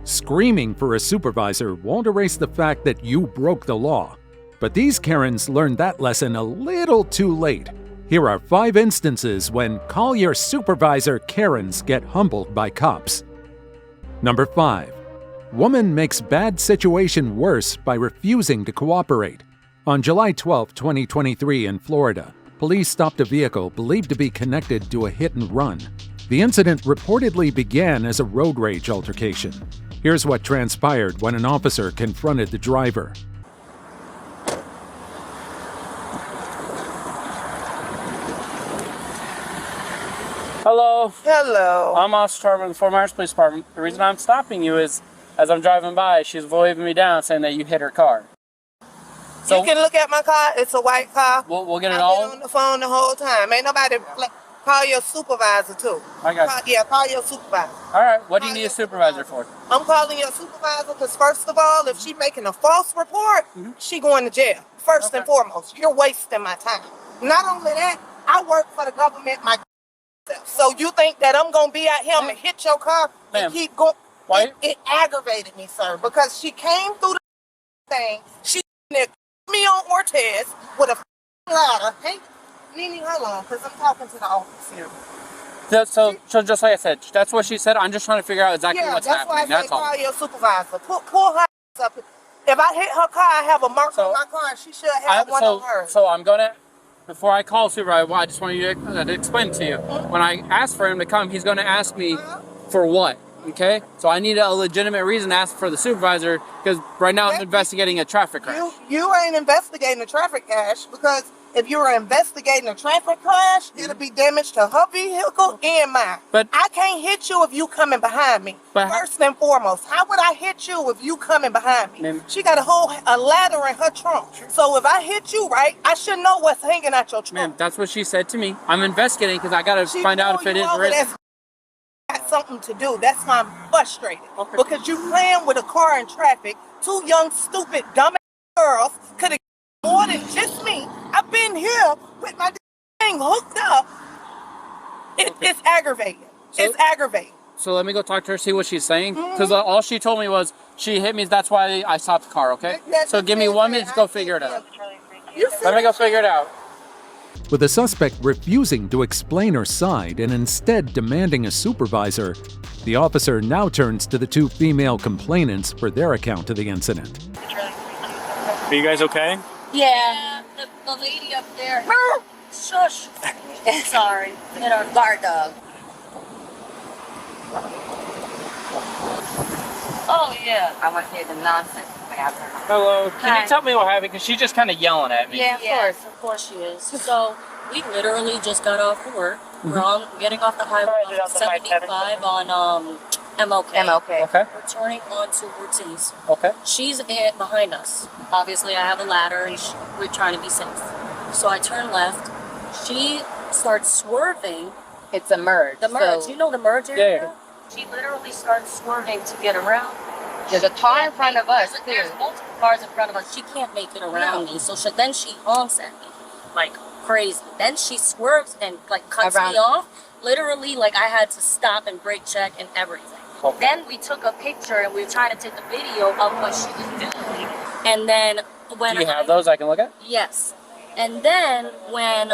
Screaming for a supervisor won't erase the fact that you broke the law. But these Karens learned that lesson a little too late. Here are 5 instances when call your supervisor Karens get humbled by cops. Number 5. Woman makes bad situation worse by refusing to cooperate. On July 12, 2023 in Florida, police stopped a vehicle believed to be connected to a hit-and-run. The incident reportedly began as a road rage altercation. Here's what transpired when an officer confronted the driver. Hello. Hello. I'm Officer Charman of the Fort Myers Police Department. The reason I'm stopping you is, as I'm driving by, she's waving me down saying that you hit her car. So you can look at my car. It's a white car. We'll get it I've all. been on the phone the whole time. Ain't nobody call your supervisor too. I got you. Call your supervisor. All right. What do you need a supervisor for? I'm calling your supervisor because first of all, if she's making a false report, she going to jail. First and foremost, you're wasting my time. Not only that, I work for the government myself. So you think that I'm gonna be out here and hit your car and keep going? Why? It aggravated me, sir, because she came through the thing. She me on Ortez with a ladder. Hey, Nene, hold on, because I'm talking to the officer. So just like I said, that's what she said. I'm just trying to figure out exactly what's happening. That's why I say call your supervisor. Pull her up. If I hit her car, I have a mark on my car, and she should have one on hers. So I'm gonna, before I call supervisor, I just want you to explain it to you. When I ask for him to come, he's going to ask me for what? Okay? So I need a legitimate reason to ask for the supervisor, because right now I'm investigating a traffic crash. You ain't investigating a traffic crash, because if you were investigating a traffic crash, it'll be damage to her vehicle and mine. But I can't hit you if you coming behind me. First and foremost, how would I hit you if you coming behind me? She got a ladder in her trunk. So if I hit you, right, I should know what's hanging out your trunk. Ma'am, that's what she said to me. I'm investigating because I got to find out if it is or isn't. Got something to do. That's why I'm frustrated. Because you playing with a car in traffic. 2 young, stupid, dumb girls could have more than just me. I've been here with my thing hooked up. It's aggravating. It's aggravating. So let me go talk to her, see what she's saying. Because all she told me was she hit me. That's why I stopped the car. Okay. So give me 1 minute to go figure it out. Let me go figure it out. With the suspect refusing to explain her side and instead demanding a supervisor, the officer now turns to the 2 female complainants for their account of the incident. Are you guys okay? Yeah, the lady up there. Shush. Sorry. Hit our guard dog. Oh, yeah. I want to hear the nonsense. Hello. Can you tell me what happened? Because she's just kind of yelling at me. Yeah, of course she is. So, we literally just got off of work. We're getting off the highway on 75 on MLK. Okay. We're turning onto Ortiz. Okay. She's behind us. Obviously, I have a ladder and we're trying to be safe. So I turn left. She starts swerving. It's a merge. The merge. You know the merge area? Yeah. She literally starts swerving to get around. There's a car in front of us, too. There's multiple cars in front of us. She can't make it around me. So then she honks at me like crazy. Then she swerves and like cuts me off. Literally, like I had to stop and brake check and everything. Okay. Then we took a picture and we were trying to take a video of what she was doing. And then when do you have those I can look at? Yes. And then when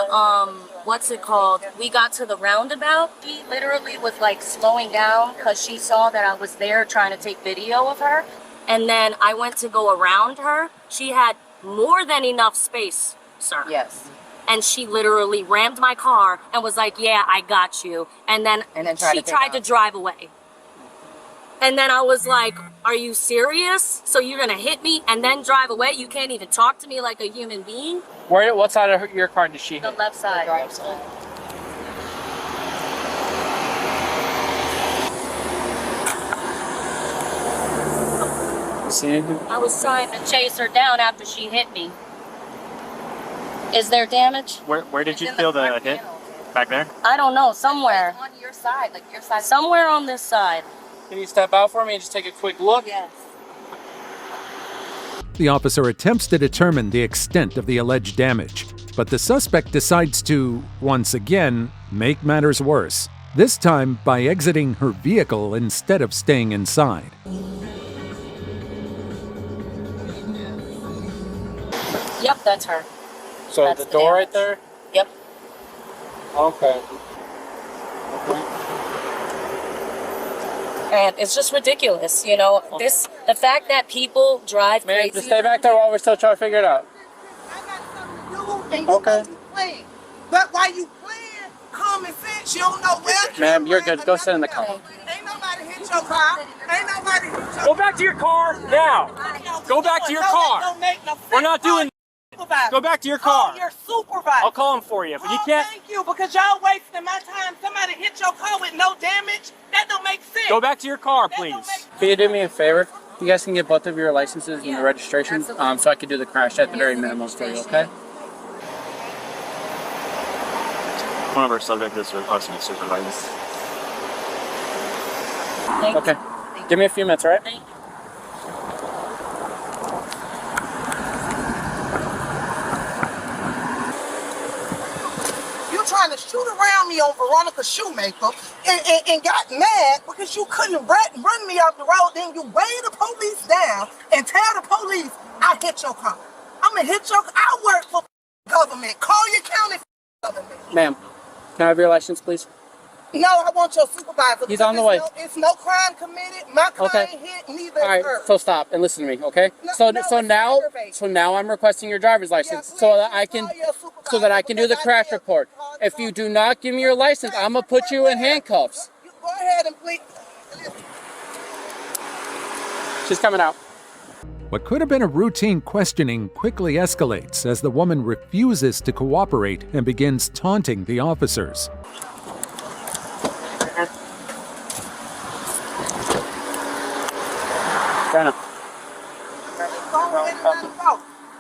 we got to the roundabout, she literally was like slowing down because she saw that I was there trying to take video of her. And then I went to go around her. She had more than enough space, sir. Yes. And she literally rammed my car and was like, yeah, I got you. And then she tried to drive away. And then I was like, are you serious? So you're going to hit me and then drive away? You can't even talk to me like a human being? What side of your car did she hit? The left side. The right side. See anything? I was trying to chase her down after she hit me. Is there damage? Where did you feel the hit? Back there? I don't know. Somewhere. On your side, like your side. Somewhere on this side. Can you step out for me and just take a quick look? Yes. The officer attempts to determine the extent of the alleged damage, but the suspect decides to, once again, make matters worse. This time by exiting her vehicle instead of staying inside. Yep, that's her. So That's the the door damage. right there? Yep. Okay. And it's just ridiculous, you know. The fact that people drive Man, crazy. just stay back there while we're still trying to figure it out. I got something to do, and you Okay. know you playing. But while you playing, common sense, you don't know where. Ma'am, you're good. Go sit in the car. Ain't nobody hit your car. Ain't nobody hit your car. Go back to your car now. Go back to your car. Don't make no sense. We're not doing. Supervisor. Go back to your car. Oh, your supervisor. I'll call him for you, but you Oh, can't. thank you, because y'all wasting my time. Somebody hit your car with no damage. That don't make sense. Go back to your car, That don't please. make- Can you do me a favor? You guys can get both of your licenses and your registration, so I can do the crash at the very minimum for you, okay? One of our subjects is requesting a supervisor. Okay. Give me a few minutes, all right? Thank you. You trying to shoot around me on Veronica Shoemaker and got mad because you couldn't run me off the road. Then you weigh the police down and tell the police I hit your car. I'm gonna hit your car. I work for government. Call your county government. Ma'am, can I have your license, please? No, I want your supervisor. He's on the way. It's no crime committed. My car Okay. ain't hit, neither All right, is hers. so stop and listen to me, okay? No, So no, so it's now aggravating. I'm requesting your driver's license so that I can do the crash report. If you do not give me your license, I'm gonna put you in handcuffs. You go ahead and please. She's coming out. What could have been a routine questioning quickly escalates as the woman refuses to cooperate and begins taunting the officers. Jenna,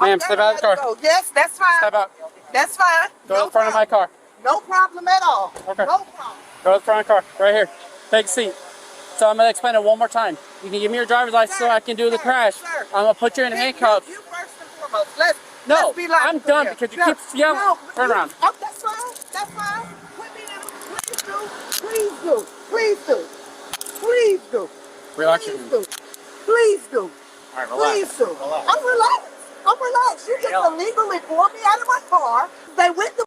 ma'am, step out of the car. Yes, that's fine. Step out. That's fine. Go to the front of my car. No problem at all. Okay. No problem. Go to the front of the car, right here. Take a seat. So I'm gonna explain it one more time. You can give me your driver's license so I can do the crash. Sir. I'm gonna put you in handcuffs. You first and foremost. Let's No, be like I'm done because you keep yelling. No, Turn around. Oh, that's fine. That's fine. Put me in. Please do. Please do. Please do. Please do. Relax your Please do. Please do. All right, relax. Please do. I'm relaxed. I'm relaxed. You just illegally pulled me out of my car. They went to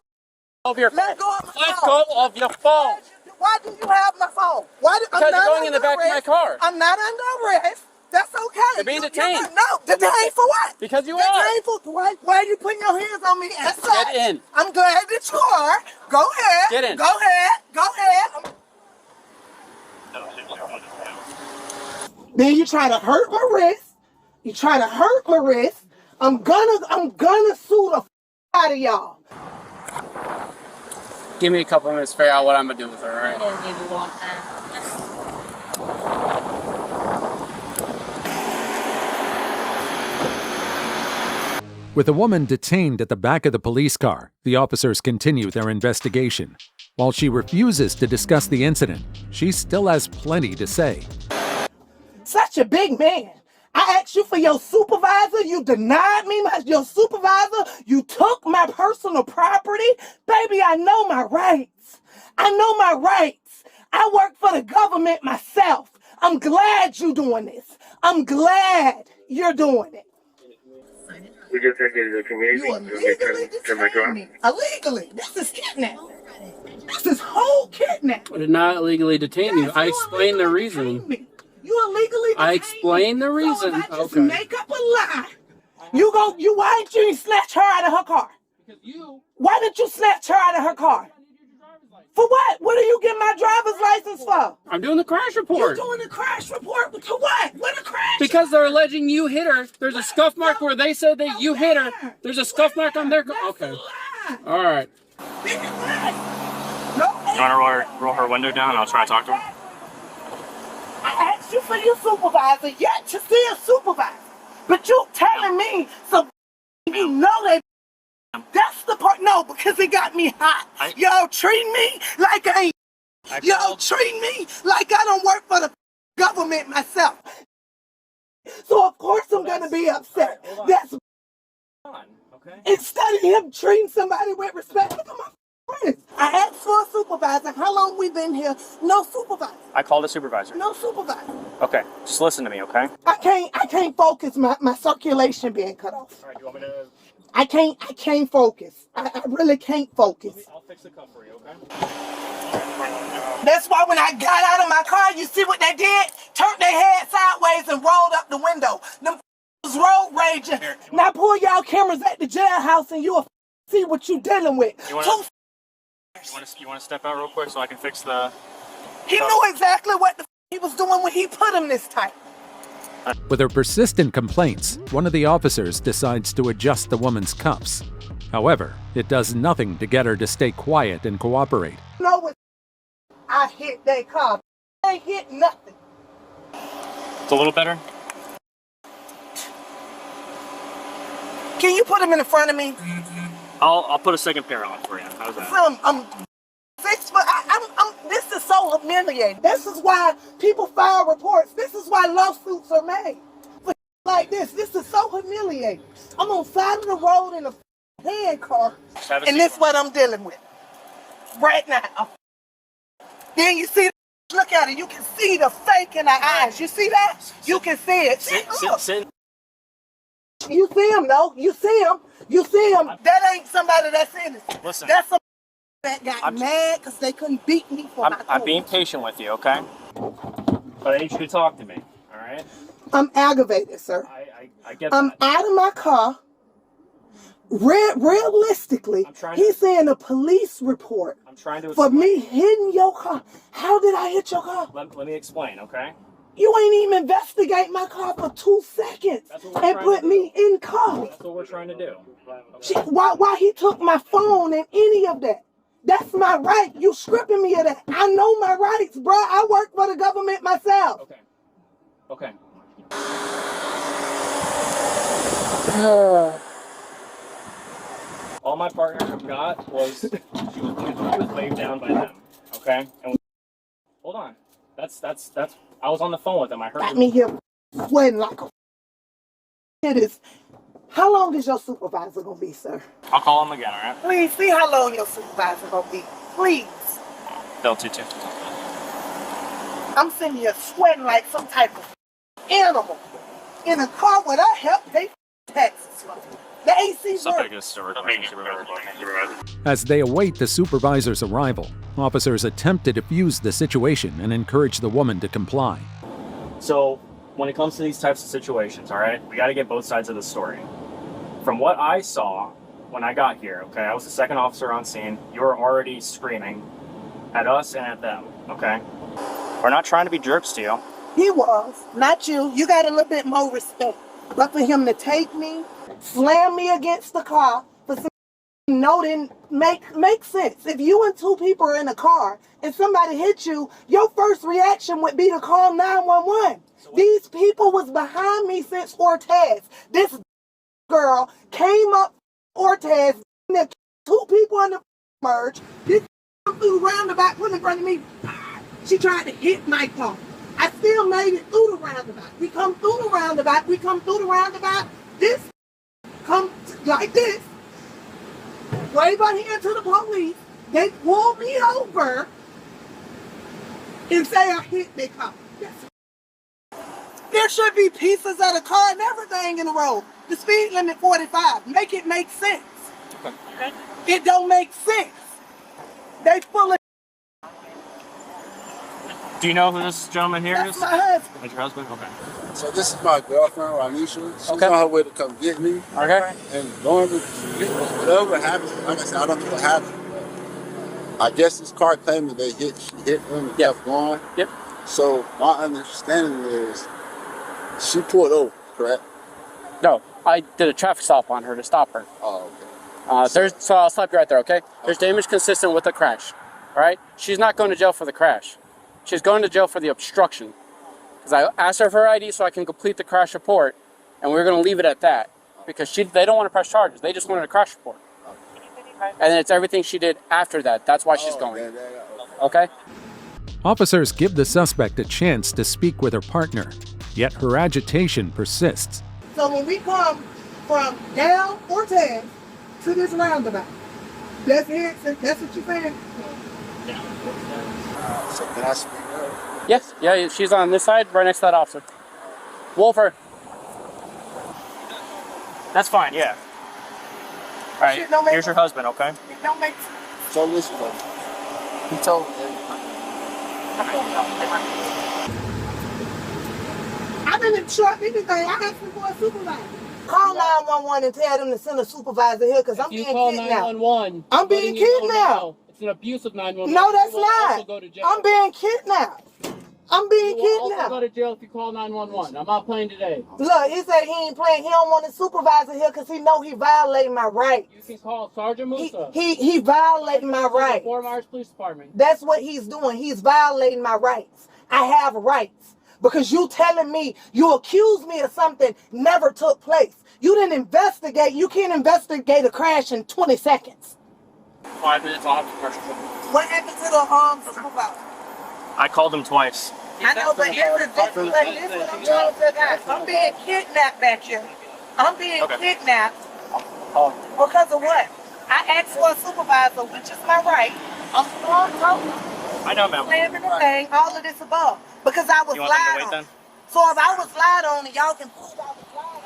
Of your let go of my Let phone. go of your phone. Why do you have my phone? Why do, Because you're going in the back of my car. I'm not under arrest. That's okay. You're being You- detained. No, detained for what? Because you are. Detained for why are you putting your hands on me as such? Get in. I'm glad that you are. Go ahead. Get in. Go ahead. Go ahead. Then you try to hurt my wrist. You try to hurt my wrist. I'm gonna sue the out of y'all. Give me a couple minutes to figure out what I'm gonna do with her, all I right? didn't even want that. With the woman detained at the back of the police car, the officers continue their investigation. While she refuses to discuss the incident, she still has plenty to say. Such a big man. I asked you for your supervisor. You denied me your supervisor. You took my personal property. Baby, I know my rights. I know my rights. I work for the government myself. I'm glad you're doing this. I'm glad you're doing it. We just entered the community. You illegally detained me. Illegally. This is kidnapping. This is whole kidnapping. I did not illegally detain you. Yes, I you explained the illegally reason. detained me. You illegally detained I me. explained the reason. So if I just Okay. make up a lie, why didn't you snatch her out of her car? Why didn't you snatch her out of her car? For what? What do you get my driver's license for? I'm doing the crash You're report. doing a crash report to what? What a crash? Because they're alleging you hit her. There's a scuff mark where they said that you hit her. There's a scuff mark on their car. Okay. All right. You want to roll her window down and I'll try to talk to her? I asked you for your supervisor, yet you see a supervisor. But you telling me some you know that that's the part. No, because it got me hot. Y'all treat me like I ain't. Y'all treat me like I don't work for the government myself. So of course I'm gonna be upset. That's instead of him treating somebody with respect. Look at my friends. I asked for a supervisor. How long we been here? No supervisor. I called a supervisor. No supervisor. Okay, just listen to me, okay? I can't focus. My circulation being cut off. All right, do you want me to I can't focus. I really can't focus. I'll fix the cuff for you, okay? That's why when I got out of my car, you see what they did? Turned their head sideways and rolled up the window. Them was road raging. Now pull y'all cameras at the jailhouse and you'll see what you dealing with. You want to step out real quick so I can fix the... He knew exactly what the he was doing when he put him this tight. With her persistent complaints, one of the officers decides to adjust the woman's cuffs. However, it does nothing to get her to stay quiet and cooperate. You know what? I hit that car. I ain't hit nothing. It's a little better? Can you put him in front of me? I'll put a second pair on for you. How's that? I'm 6 foot. This is so humiliating. This is why people file reports. This is why lawsuits are made. But like this is so humiliating. I'm on the side of the road in a hand car, and this is what I'm dealing with right now. Then you see, look at it. You can see the fake in her eyes. You see that? You can see it. Sit. You see him, though. You see him. You see him. That ain't somebody that's innocent. Listen. That's somebody that got mad because they couldn't beat me for my I'm being patient with you, okay? But I need you to talk to me, all right? I'm aggravated, sir. I get I'm that. out of my car. Realistically, he's saying a police report I'm trying to for explain. me hitting your car. How did I hit your car? Let me explain, okay? You ain't even investigate my car for 2 seconds and put me in car. That's what we're trying to do. Why he took my phone and any of that? That's my right. You stripping me of that. I know my rights, bro. I work for the government myself. Okay. All my partner got was she was laid down by them. Okay? And hold on. That's I was on the phone with them. I heard Got me here sweating like a it is. How long is your supervisor gonna be, sir? I'll call him again, all right? Please see how long your supervisor gonna be. Please. They'll too. I'm sitting here sweating like some type of animal in a car where I help pay taxes. The AC works. As they await the supervisor's arrival, officers attempt to defuse the situation and encourage the woman to comply. So, when it comes to these types of situations, all right, we got to get both sides of the story. From what I saw when I got here, okay, I was the second officer on scene. You were already screaming at us and at them, okay? We're not trying to be jerks to you. He was, not you. You got a little bit more respect. But for him to take me, slam me against the car, for some didn't make sense. If you and 2 people are in a car and somebody hit you, your first reaction would be to call 911. These people was behind me since Ortez. This girl came up Ortez, 2 people in the merge. This through the roundabout, put in front of me. She tried to hit my car. I still made it through the roundabout. We come through the roundabout. This come like this. Wave our hand to the police. They pull me over and say I hit their car. There should be pieces of the car and everything in the road. The speed limit 45. Make it make sense. Okay. It don't make sense. They full of. Do you know who this gentleman here That's is? my husband. That's your husband? Okay. So this is my girlfriend, Ranisha. She's on her way to come get me. Okay. And whatever happened, like I said, I don't know what happened. I guess this car claimed that she hit him and kept going. Yep. So my understanding is she pulled over, correct? No, I did a traffic stop on her to stop her. Oh, okay. So I'll stop you right there, okay? There's damage consistent with the crash, all right? She's not going to jail for the crash. She's going to jail for the obstruction. Because I asked her for her ID so I can complete the crash report, and we're going to leave it at that. Because they don't want to press charges. They just wanted a crash report. And then it's everything she did after that. That's why she's going. Okay? Officers give the suspect a chance to speak with her partner, yet her agitation persists. So when we come from down Ortez to this roundabout, that's it. That's what you're saying? So can I speak up? Yes. Yeah, she's on this side, right next to that officer. Wolfer. That's fine, yeah. All right, Shit don't make here's your husband, okay? It don't make sense. So listen, though. He told me. I didn't short anything. I asked him for a supervisor. Call 911 and tell them to send a supervisor here because I'm being You call kidnapped. 911. I'm being kidnapped. It's an abuse of 911. No, that's You will also not. go to jail. I'm being kidnapped. I'm being You will also kidnapped. go to jail if you call 911. I'm not playing today. Look, he said he ain't playing. He don't want a supervisor here because he know he violating my rights. You can call Sergeant Musa. He violating my rights. Fort Myers Police Department. That's what he's doing. He's violating my rights. I have rights. Because you telling me, you accuse me of something never took place. You didn't investigate. You can't investigate a crash in 20 seconds. 5 minutes off the pressure. What happened to the supervisor? I called him twice. I know, but this is what I'm trying to figure out. I'm being kidnapped back here. I'm being kidnapped because of what? I asked for a supervisor, which is my right. I'm strong, I know, ma'am. slamming the thing, all of this above. Because I was You want them to lied wait on. then? So if I was lied on and y'all can prove I was lied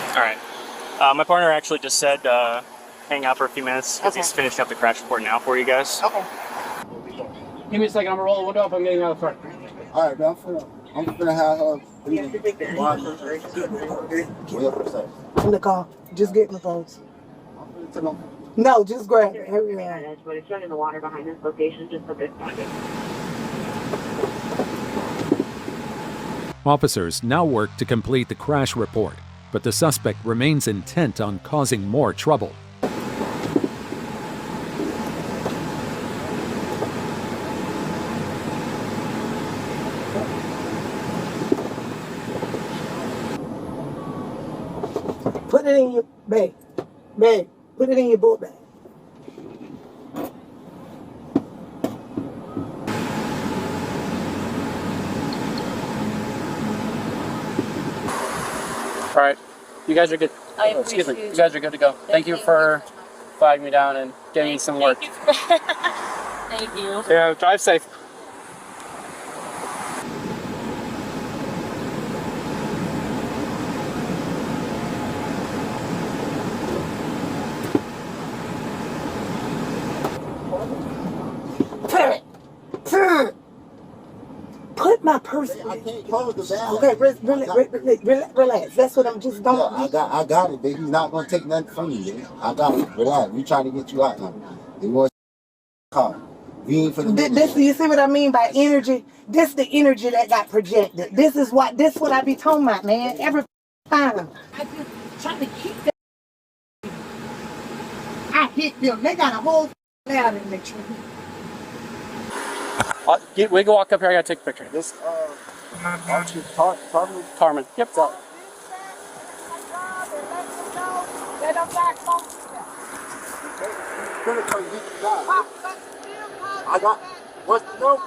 on. All right. My partner actually just said hang out for a few minutes because he's finishing up the crash report now for you guys. Okay. Give me a second. I'm going to roll the window up. I'm getting out of the front. All right, man. I'm gonna have her. In the car. Just get in the phone. No, just grab it. Hurry around. But it's running the water behind this location just for this one. Officers now work to complete the crash report, but the suspect remains intent on causing more trouble. Put it in your bag. Put it in your book bag. All right. You guys are good. Excuse me. You guys are good to go. Thank you for flagging me down and getting me some work. Thank you. Yeah, drive safe. Put my purse. I can't close the bag. Okay, relax. That's what I'm just don't. Yeah, I got it, baby. He's not gonna take nothing from you, baby. I got it. Relax. We trying to get you out now. It was car. We ain't for the This, you see what I mean by energy? This the energy that got projected. This what I be talking about, man. Every time. I just trying to keep that. I hit them. They got a whole ladder in the tree. We can walk up here. I gotta take a picture. This Carmen. Yep. So. I got. What's the number?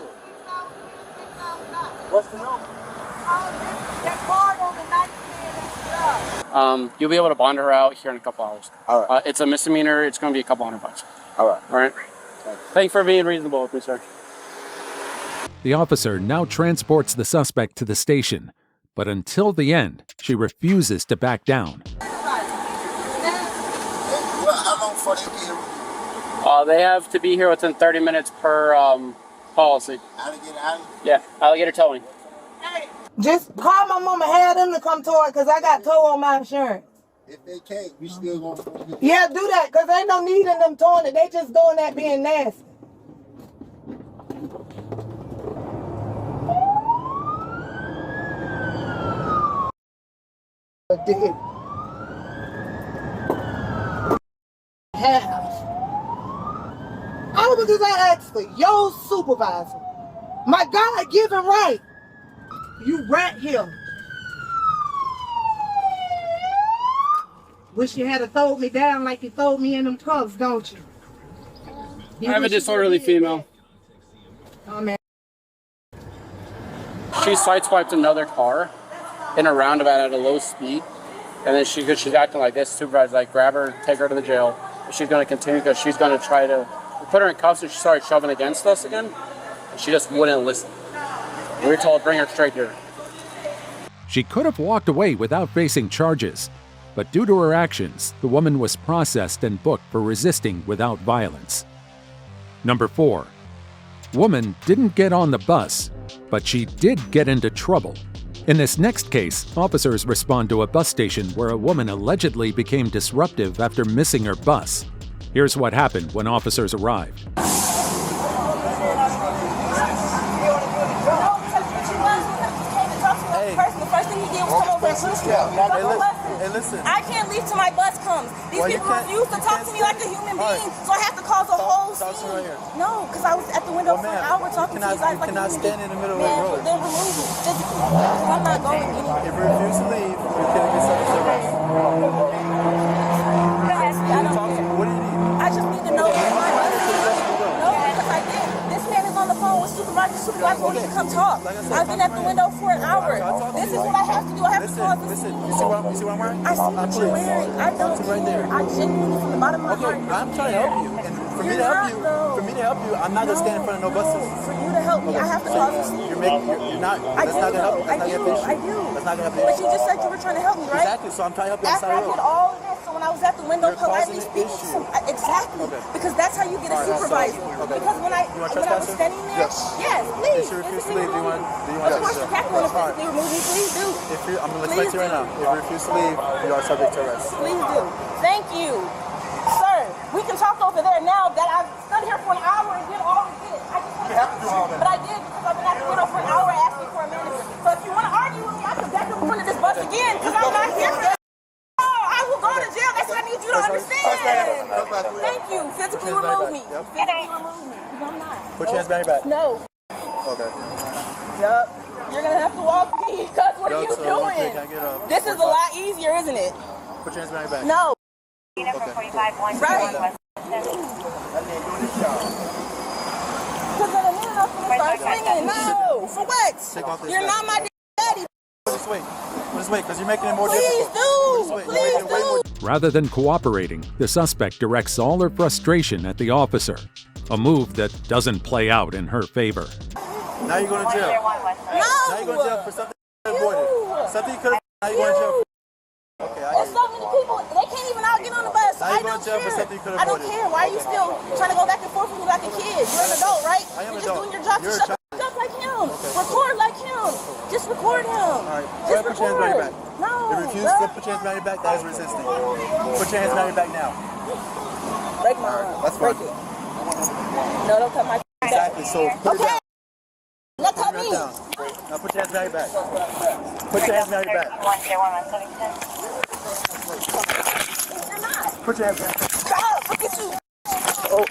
What's the number? You'll be able to bond her out here in a couple hours. All right. It's a misdemeanor. It's going to be a couple $100. All right. All right. Thank you for being reasonable with me, sir. The officer now transports the suspect to the station, but until the end, she refuses to back down. Well, how long before they get here? They have to be here within 30 minutes per policy. Alligator Alley? Yeah, alligator towing. Just call my mama, have them to come toward because I got tow on my insurance. If they can't, we still gonna. Yeah, do that because ain't no need in them towing it. They just doing that being nasty. All because I asked for your supervisor. My God-given right. You rat him. Wish you had thrown me down like you threw me in them cuffs, don't you? I have a disorderly female. Oh, man. She sideswiped another car in a roundabout at a low speed. And then she's acting like this. Supervisor's like, grab her, take her to the jail. She's going to continue because she's going to try to put her in cuffs and she started shoving against us again. And she just wouldn't listen. We were told, bring her straight here. She could have walked away without facing charges, but due to her actions, the woman was processed and booked for resisting without violence. Number 4. Woman didn't get on the bus, but she did get into trouble. In this next case, officers respond to a bus station where a woman allegedly became disruptive after missing her bus. Here's what happened when officers arrived. Hey, listen. I can't leave till my bus comes. These people refuse to talk to me like a human being, so I have to cause a whole scene. No, because I was at the window for an hour talking to you guys like a human being. You cannot stand in the middle of the road. Then remove me physically, because I'm not going anywhere. If you refuse to leave, you're killing yourself with your arrest. What do you need? I just need to know where my bus is. No, because I did. This man is on the phone with Supervisor. Supervisor won't even come talk. I've been at the window for an hour. This is what I have to do. I have to cause this scene. You see what I'm wearing? I see what you're wearing. I don't care. I genuinely, from the bottom of my heart. I'm trying to help you. And for me to help you, I'm not going to stand in front of no buses. For you to help me, I have to cause this scene. You're not. That's not going to help. That's not going to help. I do. That's not going to help. But you just said you were trying to help me, right? Exactly. So I'm trying to help you. After I did all of this, so when I was at the window politely speaking to some, exactly. Because that's how you get a supervisor. Because when I was standing there, yes, please. If you refuse to leave, do you want to? Of course, you have to physically remove me. Please do. I'm going to explain to you right now. If you refuse to leave, you are subject to arrest. Please do. Thank you. Sir, we can talk over there now that I've stood here for an hour and did all of this. I just want to have to do all that. But I did because I've been at the window for an hour asking for a manager. So if you want to argue with me, I can back up in front of this bus again because I'm not here for that. I will go to jail. That's what I need you to understand. Thank you. Physically remove me. Physically remove me because I'm not. Put your hands behind your back. No. Okay. Yup. You're going to have to walk me because what are you doing? This is a lot easier, isn't it? Put your hands behind your back. No. Okay. Right. Because in a minute I'm going to start singing. No. For what? You're not my daddy. Just wait, because you're making it more difficult. Please do. Rather than cooperating, the suspect directs all her frustration at the officer, a move that doesn't play out in her favor. Now you're going to jail. No. Now you're going to jail for something you avoided. Something you could have. Now you're going to jail. Okay, there's so many people, they can't even all get on the bus. I don't care. I don't care. Why are you still trying to go back and forth with me like a kid? You're an adult, right? I am an adult. You're just doing your job. Shut up like him. Okay. Record like him. Just record him. All right. Just put your hands behind your back. No. If you refuse to put your hands behind your back, that is resisting. Put your hands behind your back now. Break my arm. That's fine. No, don't cut my back. Exactly. So put it down. Now cut me. Now put your hands behind your back. Put your hands behind your back. Put your hands behind your back. Stop! Look at you! Oh.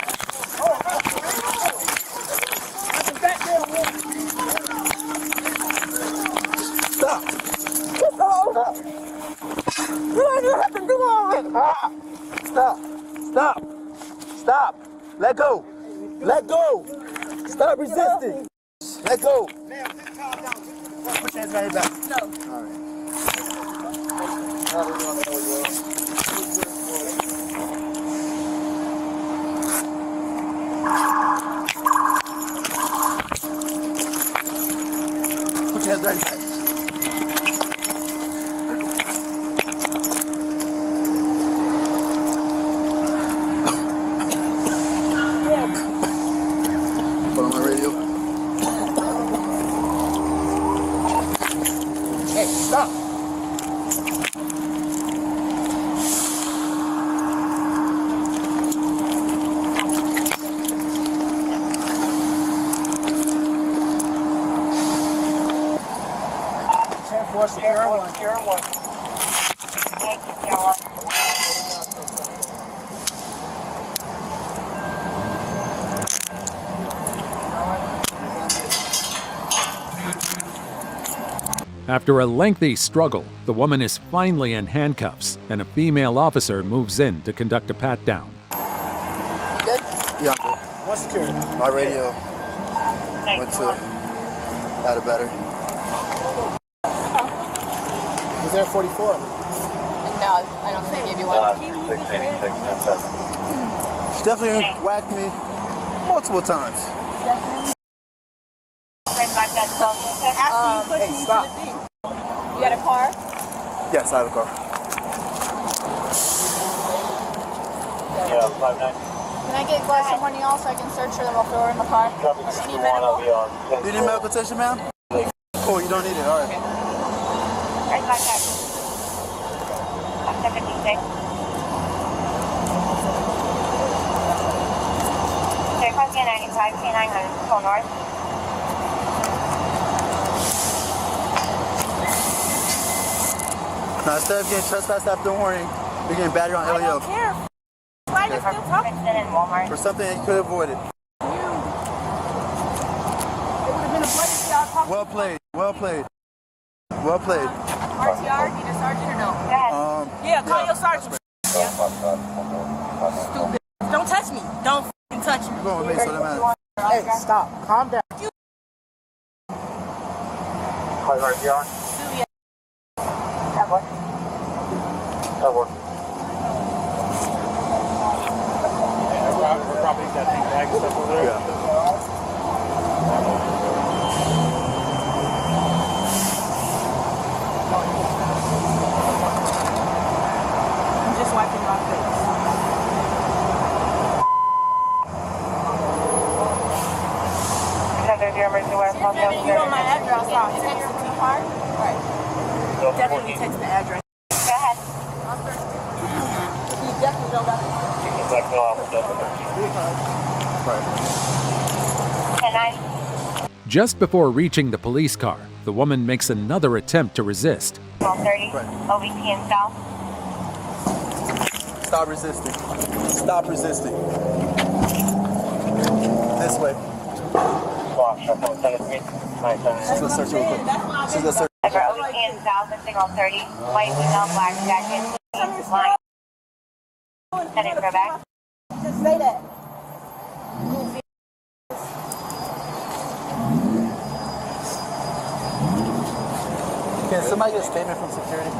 Stop! Stop! You have to do all this! Stop! Stop! Stop! Let go! Let go! Stop resisting! Let go! Put your hands behind your back. No. All right. Put your hands behind your back. Put on my radio. Hey, stop! After a lengthy struggle, the woman is finally in handcuffs, and a female officer moves in to conduct a pat-down. Yeah, what's security? My radio went to out of battery. Was there 44? No, I don't think you want to. She definitely whacked me multiple times. Hey, stop. got a car? Yes, I have a car. Yeah, 5'9". Can I get a glass of money also? I can search her, then we'll throw her in the car. Does she need medical? Do you need medical attention, ma'am? Cool, you don't need it. All right. Right, contact. 756. Okay, cross 95, K900, go north. Now, instead of getting trespassed after warning, you're getting battered on LEO. I don't care. Why are you still talking? For something that you could have avoided. It would have been a bloody y'all talking. Well played. Well played. Well played. RTR, need a sergeant or no? Yeah, call your sergeant. Stupid. Don't touch me. Don't f***ing touch me. You're going with me, so that matters. Hey, stop. Calm down. Call your RTR. That works. That works. Probably got big bag stuff over there. Yeah. I'm just wiping my face. Another emergency wear. If you know my address, I'll text it to you. Right. Definitely text the address. Go ahead. You definitely don't got it. Just before reaching the police car, the woman makes another attempt to resist. 1230, OBT and south. Stop resisting. Stop resisting. This way. She's gonna search real quick. She's gonna search. OBT and south at signal 30. White female, black jacket. Line. Heading for back. Just say that. Can somebody get a statement from security?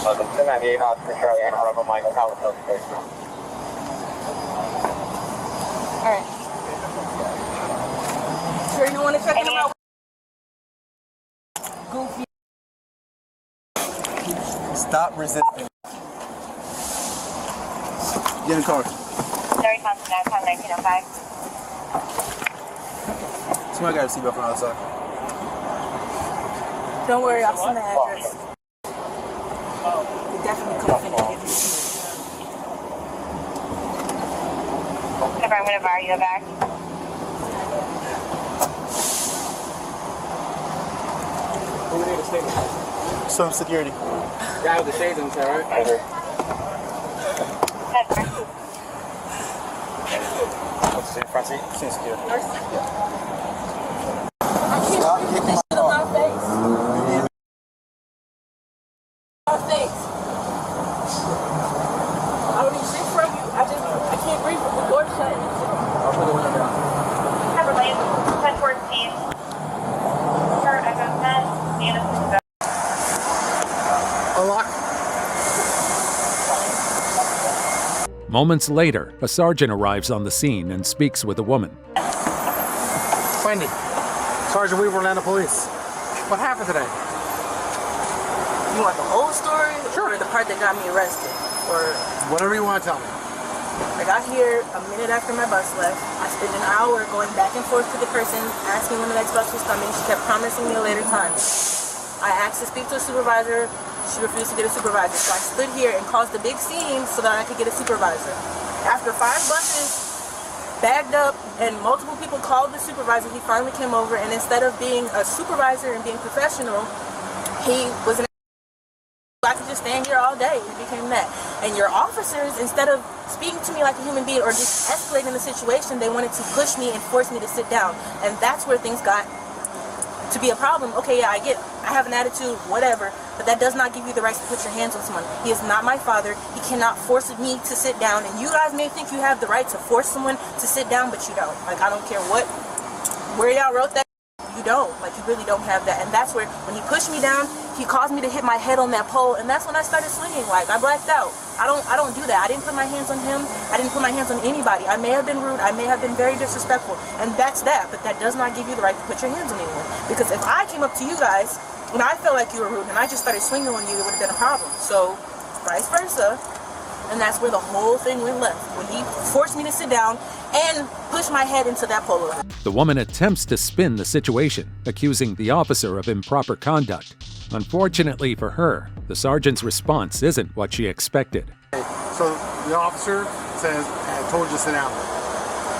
Welcome to 98 Oscar Charlie and Honorable Michael Howard. Alright. Sure you don't want to check him out? Goofy. Stop resisting. Get in the car. 30 pounds to 1905. Somebody got a seatbelt from outside. Don't worry, I'll send the address. You definitely could have finished it. I'm going to borrow you a bag. Who would need a statement? Some security. Guy with the shades on, right? What's the front seat? She's security. I can't breathe with this shit on my face. My face. I don't need shit from you. I can't breathe with the door shut. I'll put the window down. Have a lane. 1014. For assessment. Unlock. Moments later, a sergeant arrives on the scene and speaks with a woman. Wendy, Sergeant Weaver, Atlanta Police. What happened today? You want the whole story? Sure. Or the part that got me arrested? Or Whatever you want to tell me. I got here a minute after my bus left. I spent an hour going back and forth to the person, asking when the next bus was coming. She kept promising me a later time. I asked to speak to a supervisor. She refused to get a supervisor. So I stood here and caused a big scene so that I could get a supervisor. After 5 buses bagged up and multiple people called the supervisor, he finally came over, and instead of being a supervisor and being professional, he was an I could just stand here all day. It became that. And your officers, instead of speaking to me like a human being or just escalating the situation, they wanted to push me and force me to sit down. And that's where things got to be a problem. Okay, yeah, I have an attitude, whatever, but that does not give you the right to put your hands on someone. He is not my father. He cannot force me to sit down. And you guys may think you have the right to force someone to sit down, but you don't. Like, I don't care where y'all wrote that. You don't. Like, you really don't have that. And that's where, when he pushed me down, He caused me to hit my head on that pole, and that's when I started swinging. Like, I blacked out. I don't do that. I didn't put my hands on him. I didn't put my hands on anybody. I may have been rude. I may have been very disrespectful, and that's that. But that does not give you the right to put your hands on anyone. Because if I came up to you guys and I felt like you were rude and I just started swinging on you, it would have been a problem. So, vice versa. And that's where the whole thing went left. When he forced me to sit down and push my head into that polo. The woman attempts to spin the situation, accusing the officer of improper conduct. Unfortunately for her, the sergeant's response isn't what she expected. So the officer says, I told you to sit down.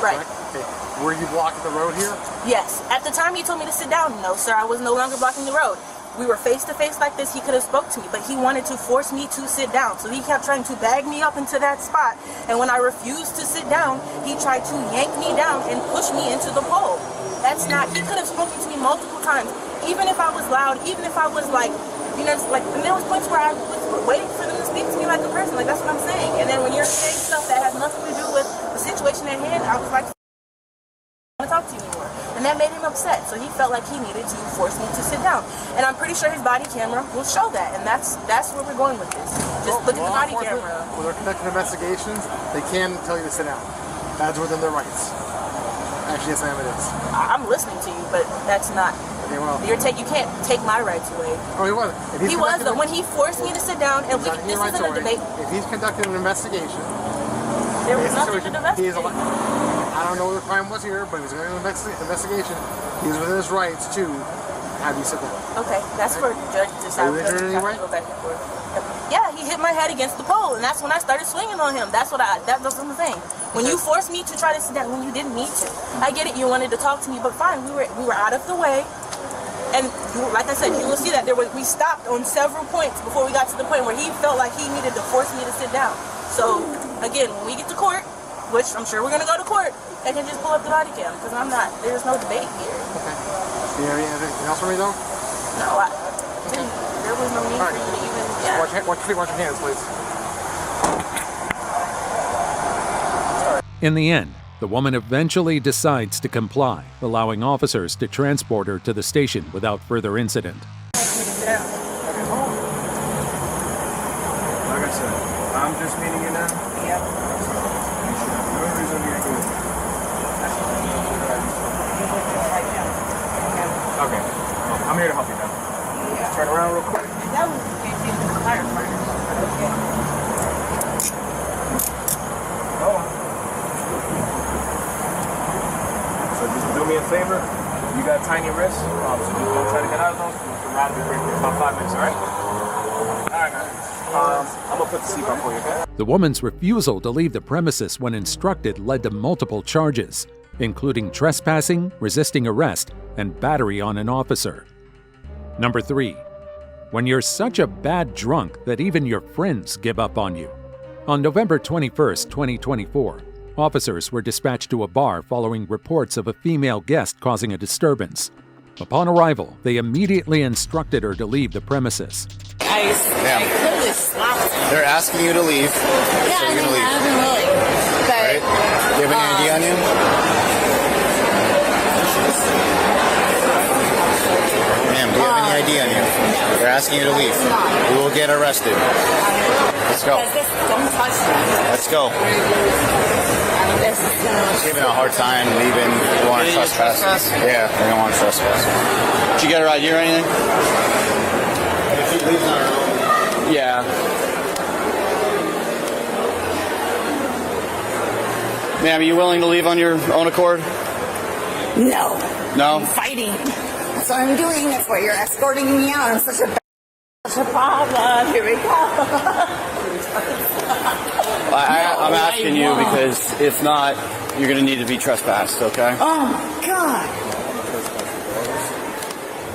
Right. Okay. Were you blocking the road here? Yes. At the time he told me to sit down, no sir, I was no longer blocking the road. We were face to face like this, he could have spoke to me, but he wanted to force me to sit down. So he kept trying to bag me up into that spot. And when I refused to sit down, he tried to yank me down and push me into the pole. That's not, he could have spoken to me multiple times. Even if I was loud, even if I was like, you know, like, and there was points where I was waiting for them to speak to me like a person. Like, that's what I'm saying. And then when you're saying stuff that has nothing to do with the situation at hand, I was like, I don't want to talk to you anymore. And that made him upset. So he felt like he needed to force me to sit down. And I'm pretty sure his body camera will show that. And that's where we're going with this. Just look at the body camera. When they're conducting investigations, they can tell you to sit down. That's within their rights. Actually, yes, ma'am, it is. I'm listening to you, but that's not. Okay, well. You can't take my rights away. Oh, he wasn't. He was, though. When he forced me to sit down, and this isn't a debate. If he's conducting an investigation, there was nothing to investigate. I don't know what the crime was here, but if he's going to investigation, he's within his rights to have you sit down. Okay, that's for judge to decide. Yeah, he hit my head against the pole, and that's when I started swinging on him. That's what the thing. When you forced me to try to sit down when you didn't need to. I get it, you wanted to talk to me, but fine, we were out of the way. And like I said, you will see that we stopped on several points before we got to the point where he felt like he needed to force me to sit down. So again, when we get to court, which I'm sure we're gonna go to court, they can just pull up the body cam because there's no debate here. Okay. Do you have anything else for me though? No, there was no need for you to even. Yeah. Watch your feet, watch your hands, please. In the end, the woman eventually decides to comply, allowing officers to transport her to the station without further incident. Like I said, I'm just meeting you now. Yep. No reason to be angry with me. Okay. I'm here to help you now. Yeah. Turn around real quick. That was the firefighter. Okay. So just do me a favor. You got tiny wrists. So just don't try to get out of those. We'll rather be quick. About 5 minutes, all right? All right, man. I'm going to put the seatbelt for you, okay? The woman's refusal to leave the premises when instructed led to multiple charges, including trespassing, resisting arrest, and battery on an officer. Number 3. When you're such a bad drunk that even your friends give up on you. On November 21st, 2024, officers were dispatched to a bar following reports of a female guest causing a disturbance. Upon arrival, they immediately instructed her to leave the premises. I clearly slapped him. They're asking you to leave. Yeah, so you're going to leave. I've been willing. But, right? Do you have any ID on you? Ma'am, do you have any ID on you? They're asking you to leave. We will get arrested. Let's go. Don't touch me. Let's go. Just giving a hard time leaving. You want to trespass? Yeah, they don't want to trespass. Did you get her ID or anything? If she leaves on her own. Yeah. Ma'am, are you willing to leave on your own accord? No. No? I'm fighting. That's what I'm doing. That's why you're escorting me out. I'm such a problem. Here we go. I'm asking you because if not, you're going to need to be trespassed, okay? Oh, my God.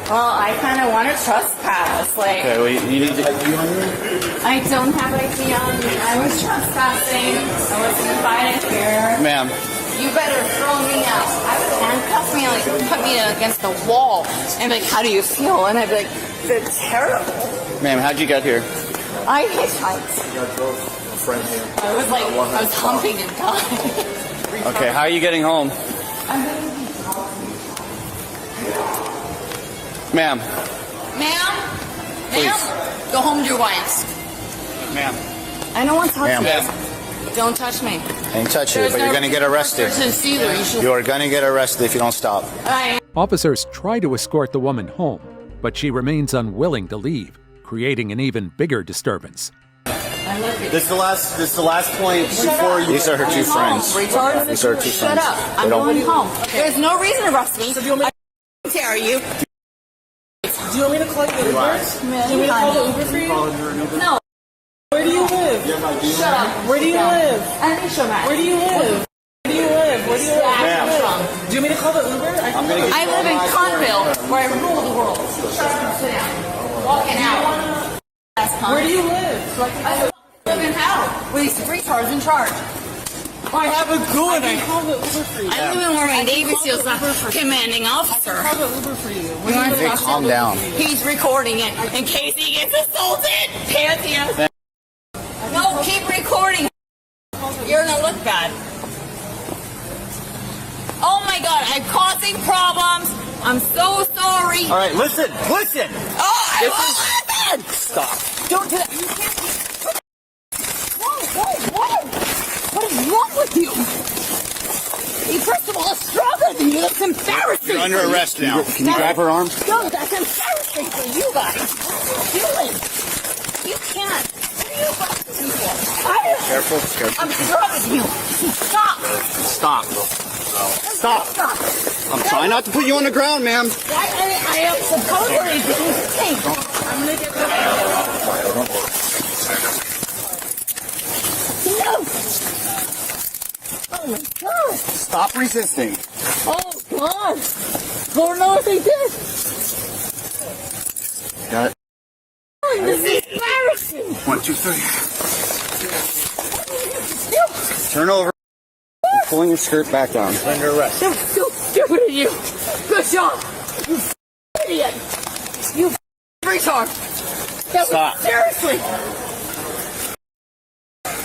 Well, I kind of want to trespass. Like, okay, well, you need to... I don't have ID on me. I was trespassing. I was invited here. Ma'am. You better throw me out. I would handcuff me and like put me against the wall and like, how do you feel? And I'd be like, they're terrible. Ma'am, how'd you get here? I hitchhiked. I was humping and dying. Okay, how are you getting home? Ma'am? Ma'am? Ma'am, go home to your wives. Ma'am. I don't want to touch Ma'am. you. Don't touch me. I ain't touch you, but you're going to get arrested. You are going to get arrested if you don't stop. Officers try to escort the woman home, but she remains unwilling to leave, creating an even bigger disturbance. This is the last point before you. These are her two friends. Retard. These are her two Shut friends. up. I'm going home. There's no reason to arrest me. I tear you. Do you want me to call you Uber? Relax. Do you want me to call the Uber for you? No. Where do you live? Shut up. Where do you live? I think she'll match. Where do you live? Where do you live? Where do you live? Ma'am. Do you want me to call the Uber? I live in Conville, where I rule the world. Sit down. Walking out. Where do you live? I live in hell with these retards in charge. I have a good. I can call the Uber for you. I live in where my Navy SEAL's commanding officer. I can call the Uber for you. You want to calm down. He's recording it in case he gets assaulted. Can't you? No, keep recording. You're gonna look bad. Oh my God, I'm causing problems. I'm so sorry. All right, listen. Oh, I won't listen. Stop. Don't do that. You can't. Whoa. What is wrong with you? He, first of all, is stronger than you. That's embarrassing. You're under arrest now. Can you grab her arm? No, that's embarrassing for you guys. What are you doing? You can't. Careful. I'm stronger than you. Stop. I'm trying not to put you on the ground, ma'am. I am supposedly doing the thing. I'm going to get rid of you. No. Oh my God. Stop resisting. Oh God. Lord knows they did. Got it. This is embarrassing. 1, 2, 3. Turn over. I'm pulling your skirt back down. Under arrest. That was so stupid of you. Good job. You idiot. You retard. That Stop. Was, seriously.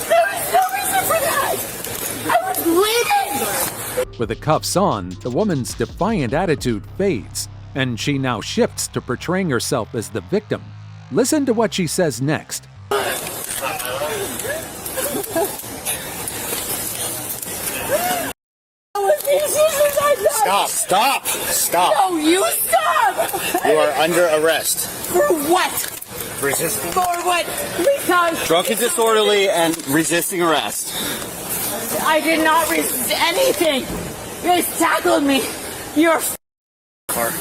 There was no reason for that. I was bleeding. With the cuffs on, the woman's defiant attitude fades, and she now shifts to portraying herself as the victim. Listen to what she says next. Stop. No, you stop. You are under arrest. For what? Resisting. For what? Because Drunken disorderly and resisting arrest. I did not resist anything. You guys tackled me. You're Car.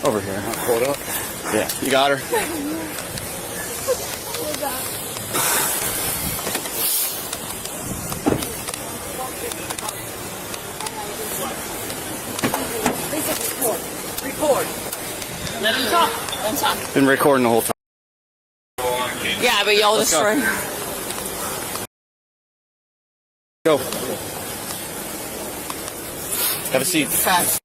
Over here. I'll pull it up. Yeah, you got her. Record. Let him talk. Let him talk. Been recording the whole time. Yeah, but y'all Let's destroy. Go. Have a seat. Fast.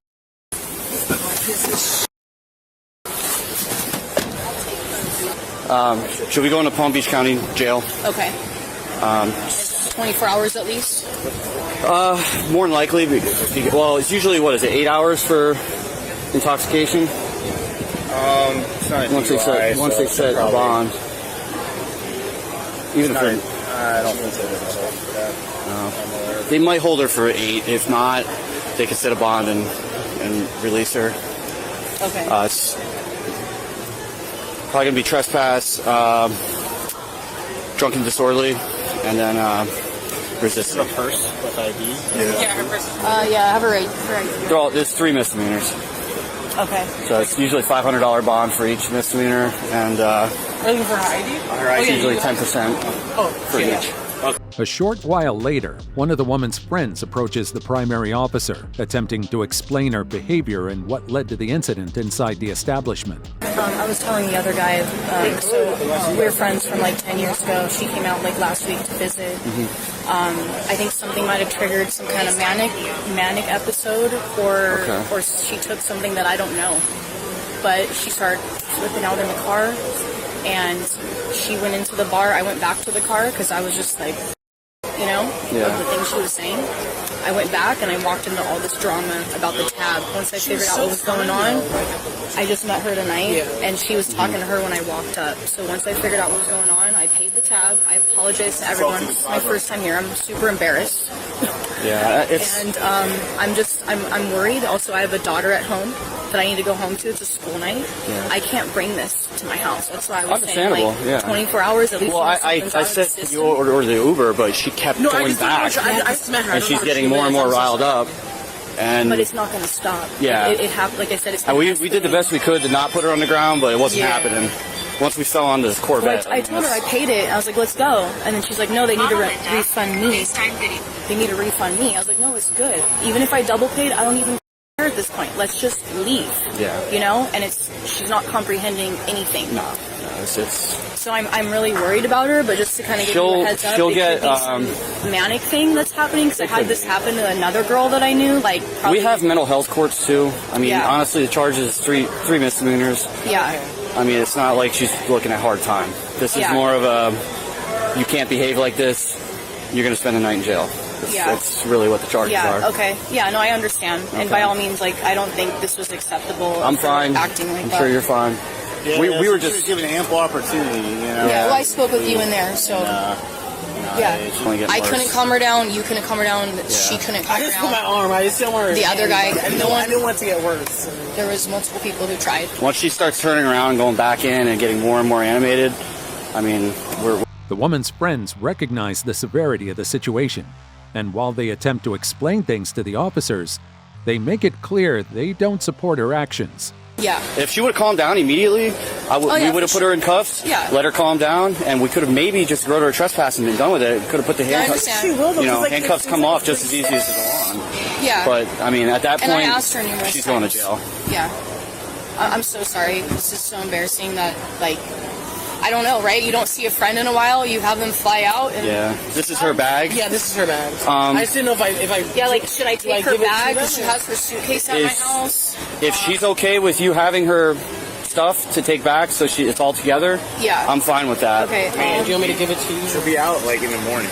Should we go into Palm Beach County Jail? Okay. 24 hours at least? More than likely. Well, it's usually, 8 hours for intoxication? Once they set a bond. Even if I don't think so. they might hold her for 8. If not, they can set a bond and release her. Okay. It's probably gonna be trespass, drunken disorderly, and then resisting. A purse with ID? Yeah, her purse. Yeah, I have her right. There's 3 misdemeanors. Okay. So it's usually $500 bond for each misdemeanor, and Looking for her ID? it's usually 10% for each. A short while later, one of the woman's friends approaches the primary officer, attempting to explain her behavior and what led to the incident inside the establishment. I was telling the other guy, we were friends from 10 years ago. She came out last week to visit. I think something might have triggered some kind of manic episode, or she took something that I don't know. But she started flipping out in the car, and she went into the bar. I went back to the car because I was just of the things she was saying. I went back and I walked into all this drama about the tab. Once I figured out what was going on, I just met her tonight, and she was talking to her when I walked up. So once I figured out what was going on, I paid the tab. I apologized to everyone. It's my first time here. I'm super embarrassed. Yeah, it's... And I'm worried. Also, I have a daughter at home that I need to go home to. It's a school night. Yeah. I can't bring this to my house. That's why I was saying, Understandable, like, 24 hours at least. Well, I said you ordered the Uber, but she kept going back. And she's getting more and more riled up. And but it's not going to stop. Yeah. It happened. Like I said, it's we did the best we could to not put her on the ground, but it wasn't happening. Once we fell on this Corvette. Well, I told her I paid it. I was like, let's go. And then she's like, no, they need to refund me. They need to refund me. I was like, no, it's good. Even if I double paid, I don't even care at this point. Let's just leave. Yeah. You know? And she's not comprehending anything. No, it's... So I'm really worried about her, but just to kind of give you a heads up, she'll get some manic thing that's happening, because I had this happen to another girl that I knew. Like, we have mental health courts too. I mean, honestly, the charge is three misdemeanors. Yeah. I mean, it's not like she's looking at hard time. This is more of a, you can't behave like this, you're going to spend the night in jail. That's really what the charges are. Yeah, okay. Yeah, no, I understand. Okay. And by all means, like, I don't think this was acceptable. I'm fine. Acting like I'm that. sure you're fine. Yeah, we were just given ample opportunity, you know. Yeah, well, I spoke with you in there, so... I couldn't calm her down. You couldn't calm her down. She couldn't calm her down. I just put my arm. I just didn't want her. The other guy. I didn't want it to get worse. There was multiple people who tried. Once she starts turning around, and going back in, and getting more and more animated, I mean, we're... The woman's friends recognize the severity of the situation, and while they attempt to explain things to the officers, they make it clear they don't support her actions. Yeah. If she would have calmed down immediately, we would have put her in cuffs, let her calm down, and we could have maybe just wrote her a trespass and been done with it. We could have put the handcuffs, handcuffs come off just as easy as they go on. Yeah. But, I mean, at that point, I asked her numerous she's times. going to jail. Yeah. I'm so sorry. This is so embarrassing that, like, I don't know, right? You don't see a friend in a while, you have them fly out. And this is her bag. Yeah, this is her bag. I just didn't know if I yeah, like, should I take her bag? Because she has her suitcase at my house. If she's okay with you having her stuff to take back, so it's all together, I'm fine with that. Okay. Do you want me to give it to you? She'll be out like in the morning.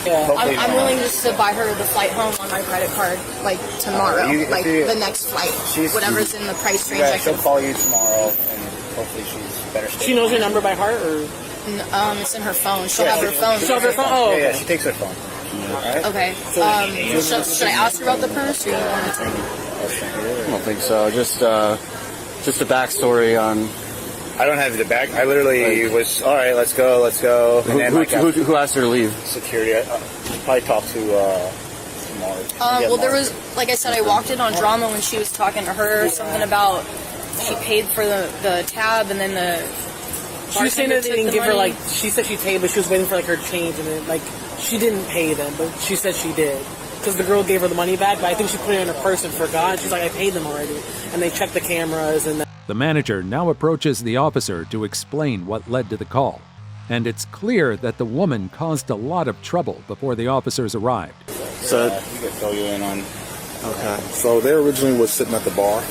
Yeah. I'm willing just to buy her the flight home on my credit card, like tomorrow, the next flight, whatever's in the price range. Yeah, she'll call you tomorrow, and hopefully she's better. She knows your number by heart, or? It's in her phone. She'll have her phone. She'll have her phone. Oh, okay. Yeah, she takes her phone. Right. Okay. Should I ask her about the purse, or you want to take it? I don't think so. Just a backstory on. I don't have the bag. I literally was, all right, let's go. And then who asked her to leave? Security. I probably talked to Mars. Well, there was, like I said, I walked in on drama when she was talking to her, something about she paid for the tab, and then she was saying that they didn't give her, like, she said she paid, but she was waiting for, like, her change, and then, like, she didn't pay them, but she said she did. Because the girl gave her the money back, but I think she put it in her purse and forgot. She's like, I paid them already. And they checked the cameras and... The manager now approaches the officer to explain what led to the call, and it's clear that the woman caused a lot of trouble before the officers arrived. So you could fill you in on. Okay. So they originally was sitting at the bar.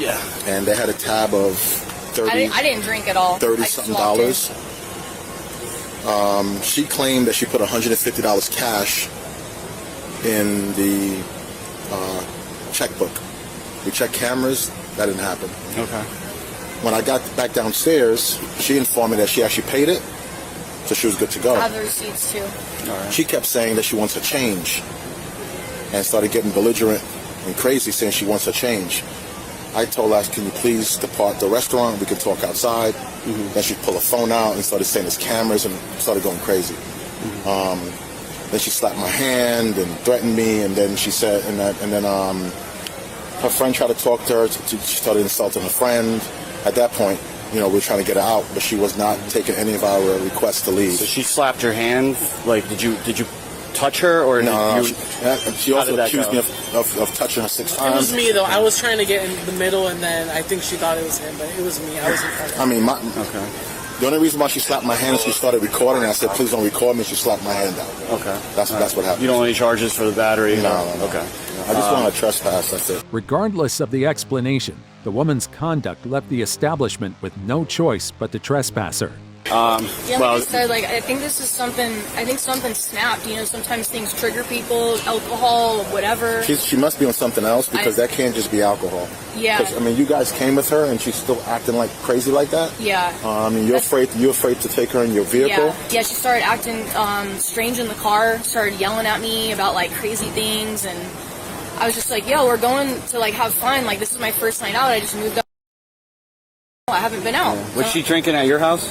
Yeah. And they had a tab of $30. I didn't drink at all. $30-something. She claimed that she put $150 cash in the checkbook. We checked cameras. That didn't happen. Okay. When I got back downstairs, she informed me that she actually paid it, so she was good to go. I have the receipts too. All right. She kept saying that she wants a change, and started getting belligerent and crazy, saying she wants a change. I told her, can you please depart the restaurant? We can talk outside. Mm-hmm. Then she pulled her phone out and started saying there's cameras and started going crazy. Mm-hmm. Then she slapped my hand and threatened me, and then she said, and then her friend tried to talk to her. She started insulting her friend. At that point, we were trying to get her out, but she was not taking any of our requests to leave. So she slapped your hand. Like, did you touch her, or no? She also accused me of touching her 6 times. It was me though. I was trying to get in the middle, and then I think she thought it was him, but it was me. I was in front of her. Okay. The only reason why she slapped my hand is she started recording, and I said, please don't record me. She slapped my hand out. Okay. That's what happened. You don't want any charges for the battery? No. Okay. I just want to trespass, that's it. Regardless of the explanation, the woman's conduct left the establishment with no choice but to trespass her. Yeah, like I said, like I think this is something. I think something snapped. You know, sometimes things trigger people, alcohol, whatever. She must be on something else because that can't just be alcohol. Yeah. Because I mean, you guys came with her and she's still acting like crazy like that. Yeah. I mean, you're afraid to take her in your vehicle. Yeah. She started acting strange in the car. Started yelling at me about like crazy things, and I was just like, "Yo, we're going to like have fun. Like this is my first night out. I just moved up. I haven't been out." Yeah. Was she drinking at your house?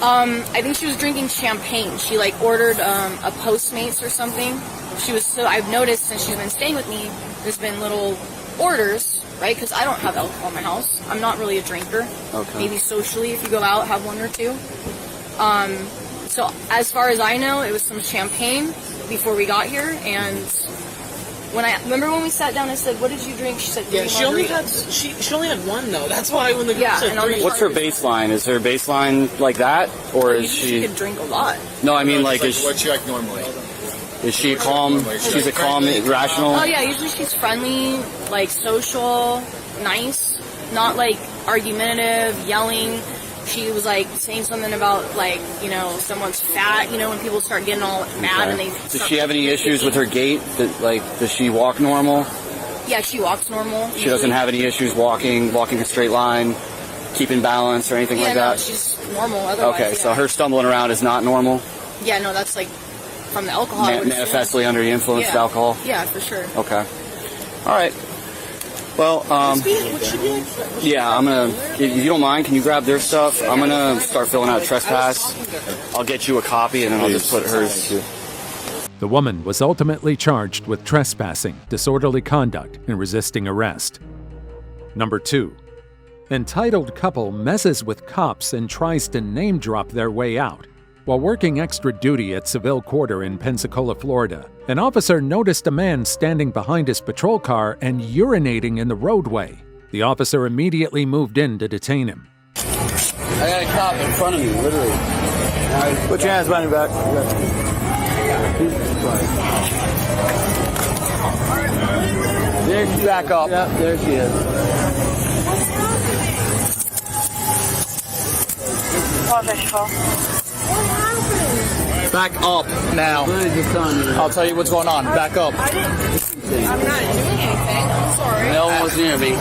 I think she was drinking champagne. She like ordered a Postmates or something. I've noticed since she's been staying with me, there's been little orders, right? Because I don't have alcohol in my house. I'm not really a drinker. Okay. Maybe socially, if you go out, have one or two. So as far as I know, it was some champagne before we got here, and remember when we sat down and said, "What did you drink?" She said, "Yeah, she only had one though." That's why when the girl said three. What's her baseline? Is her baseline like that, or is she? She could drink a lot. No, I mean like what's she like normally? Is she calm? She's a calm, rational. Oh yeah, usually she's friendly, like social, nice, not like argumentative, yelling. She was like saying something about like, you know, someone's fat, you know, when people start getting all mad and they. Does she have any issues with her gait? Does she walk normal? Yeah, she walks normal. She doesn't have any issues walking a straight line, keeping balance or anything like that? No, she's normal otherwise. Okay, so her stumbling around is not normal? Yeah, no, that's like from the alcohol. Manifestly under the influence of alcohol? Yeah, for sure. Okay. All right. Well, yeah, I'm gonna, if you don't mind, can you grab their stuff? I'm gonna start filling out trespass. I'll get you a copy and then I'll just put hers. The woman was ultimately charged with trespassing, disorderly conduct, and resisting arrest. Number 2. Entitled couple messes with cops and tries to name drop their way out. While working extra duty at Seville Quarter in Pensacola, Florida, an officer noticed a man standing behind his patrol car and urinating in the roadway. The officer immediately moved in to detain him. I got a cop in front of me, literally. Put your hands behind your back. There she back up. Yep, there she is. Back up now. I'll tell you what's going on. Back up. I'm not doing anything. I'm sorry. No one was near me.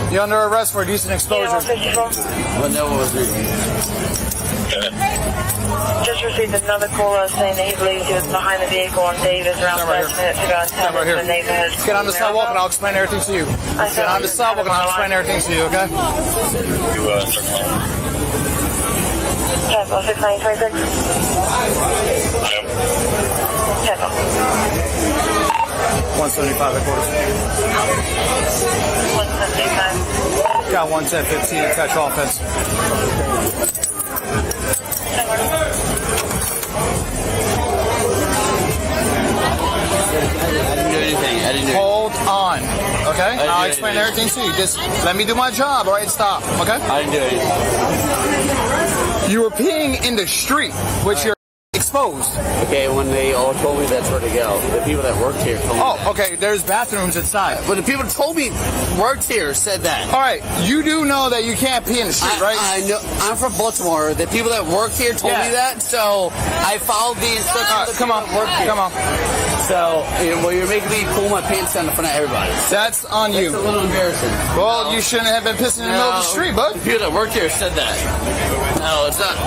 You're under arrest for indecent exposure. But no one was near me. Just received another caller saying that he believes he was behind the vehicle on Davis around 5 minutes ago. Stand right here. Get on the sidewalk and I'll explain everything to you. Get on the sidewalk and I'll explain everything to you, okay? 696. 175 at quarters. 175. Got 110-15 catch offense. I didn't do anything. I didn't do Hold on, okay? I'll explain everything to you. Just let me do my job, all right? Stop, okay? I didn't do anything. You were peeing in the street, which you're exposed. Okay, when they all told me that's where to go. The people that worked here told me that. Okay, there's bathrooms inside. But the people that told me worked here said that. All right, you do know that you can't pee in the street, right? I know. I'm from Baltimore. The people that worked here told me that, so I followed the instructions. Come on, come on. So, you're making me pull my pants down in front of everybody. That's on you. It's a little embarrassing. Well, you shouldn't have been pissing in the middle of the street, bud. The people that worked here said that. No, it's not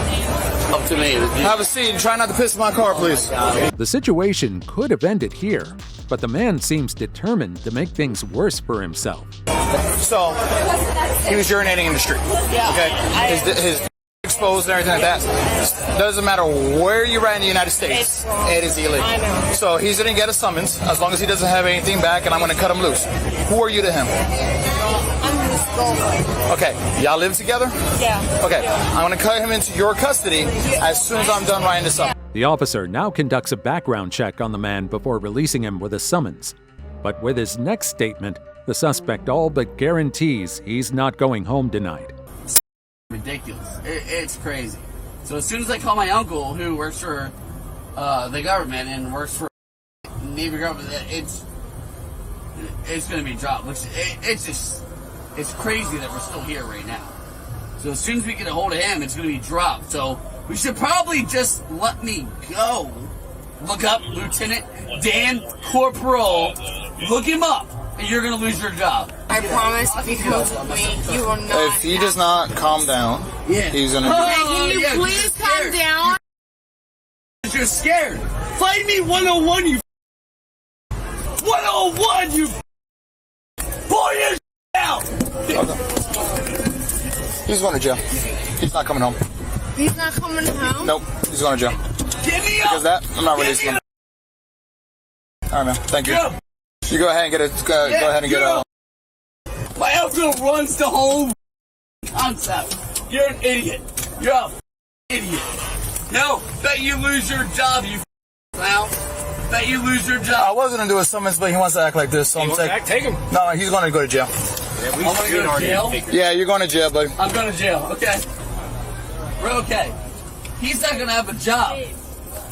up to me. Have a seat and try not to piss in my car, please. The situation could have ended here, but the man seems determined to make things worse for himself. So, he was urinating in the street. Okay? His exposed and everything like that. Doesn't matter where you're at in the United States, it is illegal. So he's gonna get a summons as long as he doesn't have anything back, and I'm gonna cut him loose. Who are you to him? I'm his girlfriend. Okay, y'all live together? Yeah. Okay, I'm gonna cut him into your custody as soon as I'm done writing this up. The officer now conducts a background check on the man before releasing him with a summons. But with his next statement, the suspect all but guarantees he's not going home tonight. Ridiculous. It's crazy. So as soon as I call my uncle, who works for the government and works for Navy government, it's going to be dropped. It's crazy that we're still here right now. So as soon as we get a hold of him, it's going to be dropped. So we should probably just let me go. Look up Lieutenant Dan Corporal. Look him up, and you're going to lose your job. I promise if you come with me, you will not. If he does not calm down, he's gonna. Can you please calm down? You're scared. Fight me 101, you 101, you pull your out. He's going to jail. He's not coming home. He's not coming home? Nope, he's going to jail. Get me because that, I'm not releasing him. All right, man. Thank you. You go ahead and get it. Go ahead and get it. My outfield runs the whole concept. You're an idiot. You're a idiot. No, bet you lose your job, you clown. Bet you lose your job. I was going to do a summons, but he wants to act like this, so I'm saying. Take him. No, he's going to go to jail. I'm going to go to jail? Yeah, you're going to jail, buddy. I'm going to jail, okay. We're okay. He's not going to have a job.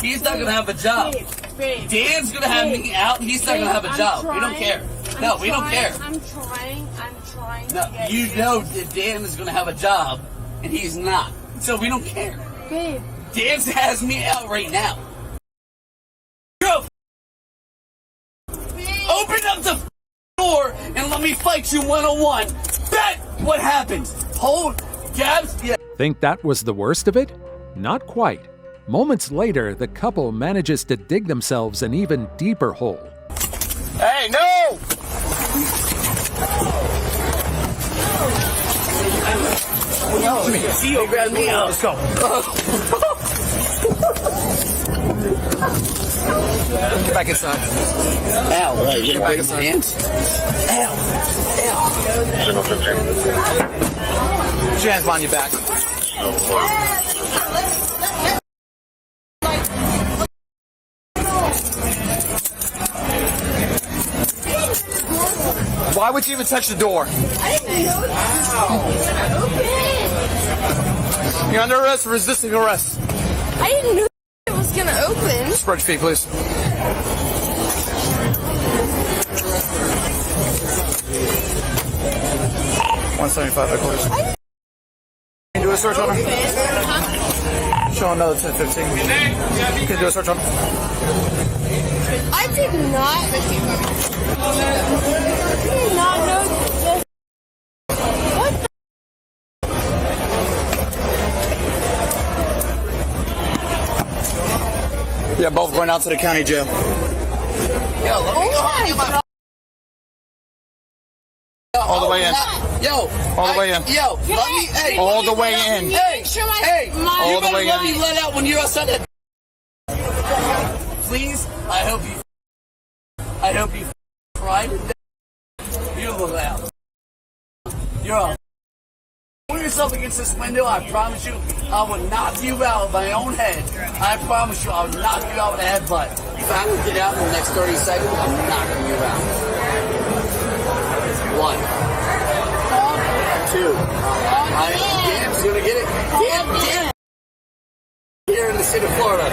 He's not going to have a job. Dan's going to have me out, and he's not going to have a job. We don't care. No, we don't care. I'm trying. No, you know that Dan is going to have a job, and he's not. So we don't care. Babe. Dan has me out right now. Go! Open up the door and let me fight you 101. Bet what happens. Hold, Gabs. Yeah. Think that was the worst of it? Not quite. Moments later, the couple manages to dig themselves an even deeper hole. Hey, no! CEO grabbed me out. Let's go. Get back inside. Ow, get back inside. Hands. Ow. Put your hands behind your back. Why would you even touch the door? You're under arrest for resisting arrest. I didn't know it was going to open. Spread your feet, please. $175 headquarters. Can you do a search on him? Show him another 10-15. Can you do a search on him? I did not know this. What the? Yeah, both going out to the county jail. Yo, let me go. All the way in. Yo. All the way in. Yo, let me. Hey. All the way in. Hey. Hey. All the way in. Let me let out when you're outside that. Please, I hope you cried to death. You look out. You're up. Put yourself against this window. I promise you, I will knock you out with my own head. I promise you, I will knock you out with a headbutt. If I don't get out in the next 30 seconds, I'm knocking you out. 1, 2. Dan's gonna get it. Dan. Here in the state of Florida.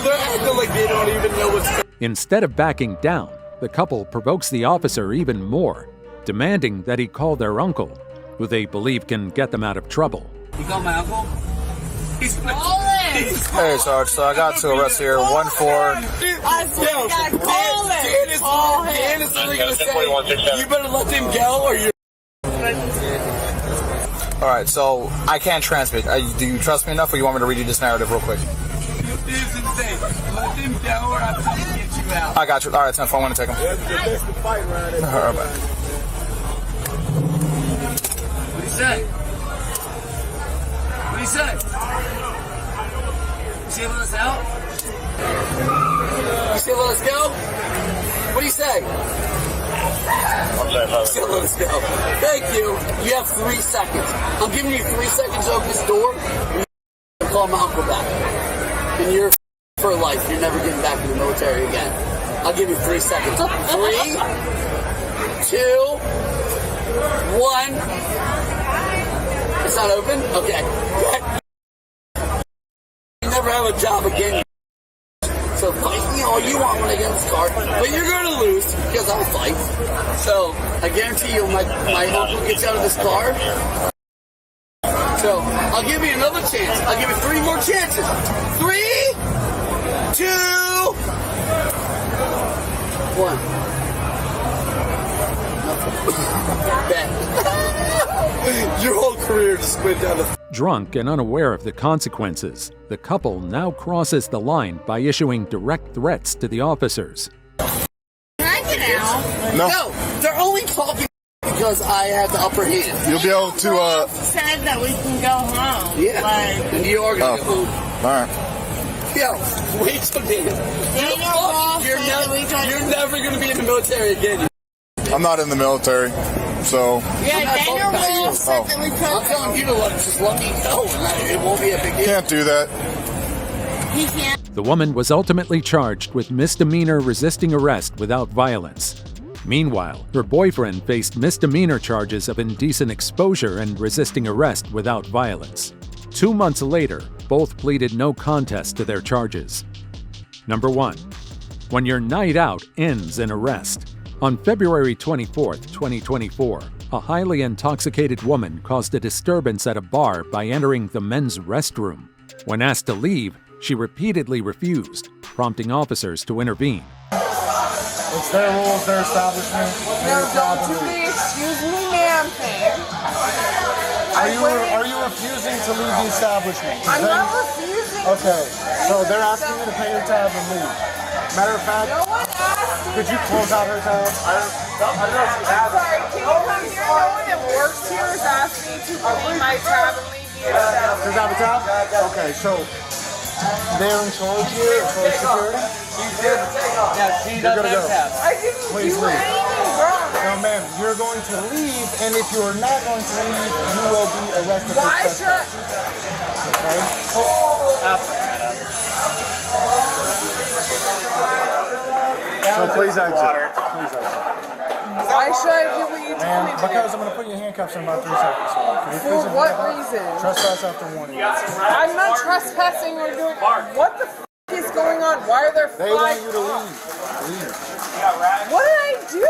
They're acting like they don't even know what's going on. Instead of backing down, the couple provokes the officer even more, demanding that he call their uncle, who they believe can get them out of trouble. You call my uncle? He's Hey, Sarge, so I got 2 arrests here. 1 for... Dan is literally going to say, you better let them go or you're... Alright, so I can't transmit. Do you trust me enough or you want me to read you this narrative real quick? This is insane. Let them go or I'm going to get you out. I got you. Alright, 10-4, I'm going to take him. Alright, bye. What do you say? What do you say? You say let us out? You say let us go? What do you say? You say let us go. Thank you. You have 3 seconds. I'm giving you 3 seconds to open this door. And call my uncle back. And you're for life. You're never getting back in the military again. I'll give you 3 seconds. 3, 2, 1. It's not open? Okay. You never have a job again. So fight me all you want when I get in this car. But you're going to lose because I'll fight. So I guarantee you my uncle gets out of this car. I'll give you another chance. I'll give you 3 more chances. 3, 2, 1. Your whole career just went down the... Drunk and unaware of the consequences, the couple now crosses the line by issuing direct threats to the officers. Can I get out? No, they're only talking because I have the upper hand. You'll be able to, said that we can go home. Yeah, and you are going to go home. Alright. Yo, wait till Daniel. You're never going to be in the military again. I'm not in the military, so... Yeah, Daniel Ross said that we could. I'm telling you to just let me go. It won't be a big deal. Can't do that. He can't. The woman was ultimately charged with misdemeanor resisting arrest without violence. Meanwhile, her boyfriend faced misdemeanor charges of indecent exposure and resisting arrest without violence. 2 months later, both pleaded no contest to their charges. Number 1. When your night out ends in arrest. On February 24, 2024, a highly intoxicated woman caused a disturbance at a bar by entering the men's restroom. When asked to leave, she repeatedly refused, prompting officers to intervene. It's their rules, their establishment. No, don't do the excuse me, ma'am thing. Are you refusing to leave the establishment? I'm not refusing. Okay, so they're asking you to pay your tab and leave. Matter of fact, no one asked me. could you close out her tab? I don't know if she has. Sorry, can you come here? No one that works here is asking me to leave my tab and leave the establishment. Does that have a tab? Okay, so they're in charge here for security? Yeah, she doesn't have tabs. I didn't Please do leave. anything wrong. No, ma'am, you're going to leave, and if you are not going to leave, you will be arrested for Why trespass. should Okay? So please exit. Please exit. Why should I do what you told me to do? Because I'm going to put you in handcuffs in about 3 seconds. Can you please For what admit reason? that? Trespass after warning. I'm not trespassing or doing. What the f is going on? Why are there 5? They want you to leave. Leave. What did I do?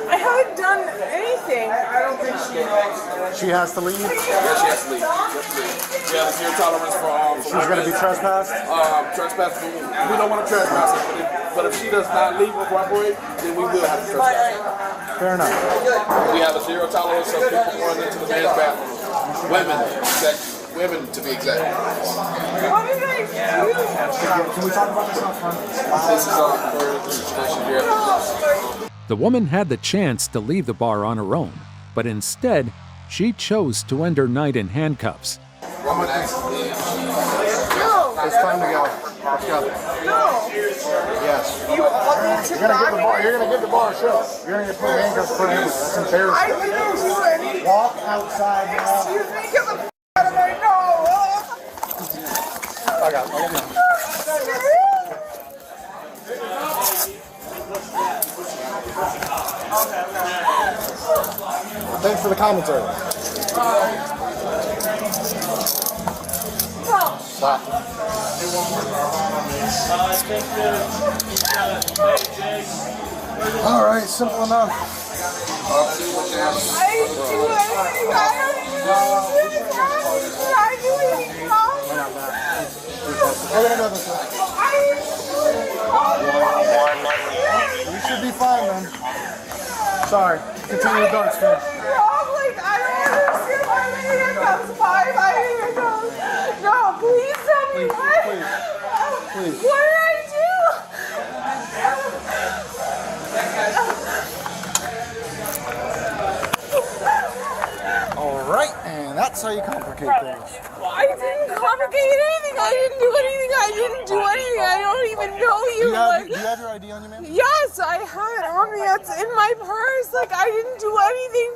I haven't done anything. I don't think she knows. She has to leave? Yeah, she has to leave. We have a zero tolerance for She's going to be trespassed? trespass. We don't want to trespass her, but if she does not leave or cooperate, then we will have to trespass her. Fair enough. We have a zero tolerance of people going into the men's bathroom. Women, to be exact. What did I do? Can we talk about this up front? This is for tradition here. The woman had the chance to leave the bar on her own, but instead, she chose to end her night in handcuffs. Woman accidentally. No. It's time to go. Let's go. No. Yes. You want me to You're going to give the bar a show. You're going to put handcuffs for him. That's embarrassing. I didn't do anything. Walk outside now. Excuse me, get the f out of my nose. I got it. Thanks for the commentary. Stop. All right, simple enough. I didn't do anything. I do anything wrong. We're going to go this way. You should be fine, man. Sorry. Continue the darts, man. I don't understand why my handcuffs. Why my handcuffs? No, please tell me what. Please. What did I do? All right, and that's how you complicate things. I didn't complicate anything. I didn't do anything. I don't even know you. Do you have your ID on you, man? Yes, I have it on me. It's in my purse. I didn't do anything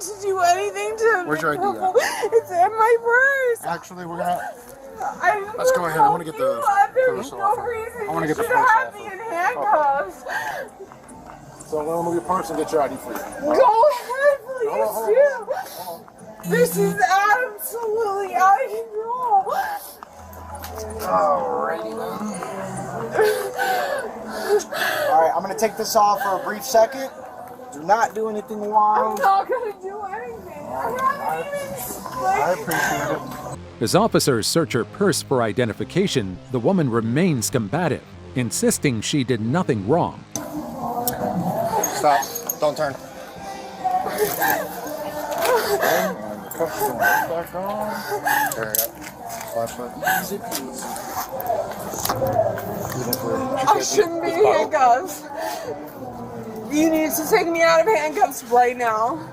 to. Where's your ID at? It's in my purse. Actually, we're gonna. Let's go ahead. I want to get the purse off. I want to get the purse off. Me in handcuffs. So I'm gonna move your purse and get your ID for you. Go ahead, please do. This is absolutely out of control. Alrighty then. Alright, I'm gonna take this off for a brief second. Do not do anything wild. I'm not gonna do anything. I appreciate it. As officers search her purse for identification, the woman remains combative, insisting she did nothing wrong. Stop. Don't turn. Back on. There you go. Flashlight. Easy peasy. I shouldn't be in handcuffs. You need to take me out of handcuffs right now.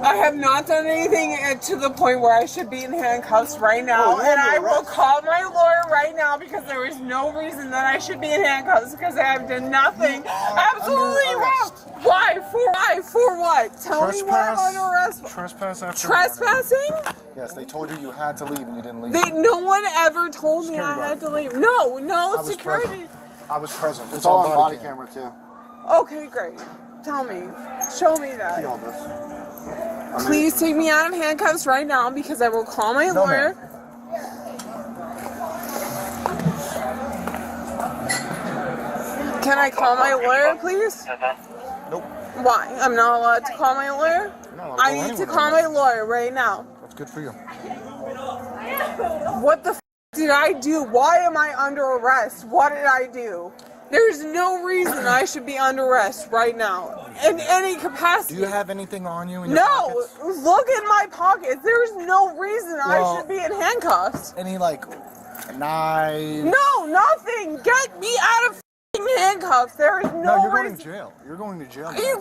I have not done anything to the point where I should be in handcuffs right now, and I will call my lawyer right now because there is no reason that I should be in handcuffs because I have done nothing absolutely wrong. Why? For what? Tell me why I'm under arrest. Trespass after Trespassing? Yes, they told you had to leave and you didn't leave. No one ever told me I had to leave. No, security. I was present. It's all on body camera too. Okay, great. Tell me. Show me that. Please take me out of handcuffs right now because I will call my lawyer. Can I call my lawyer, please? Nope. Why? I'm not allowed to call my lawyer? I need to call my lawyer right now. That's good for you. What the did I do? Why am I under arrest? What did I do? There's no reason I should be under arrest right now in any capacity. Do you have anything on you in your pockets? Look in my pockets. There's no reason I should be in handcuffs. Any knives? No, nothing. Get me out of handcuffs. There is no you're reason. going to jail. You're going to jail. Are you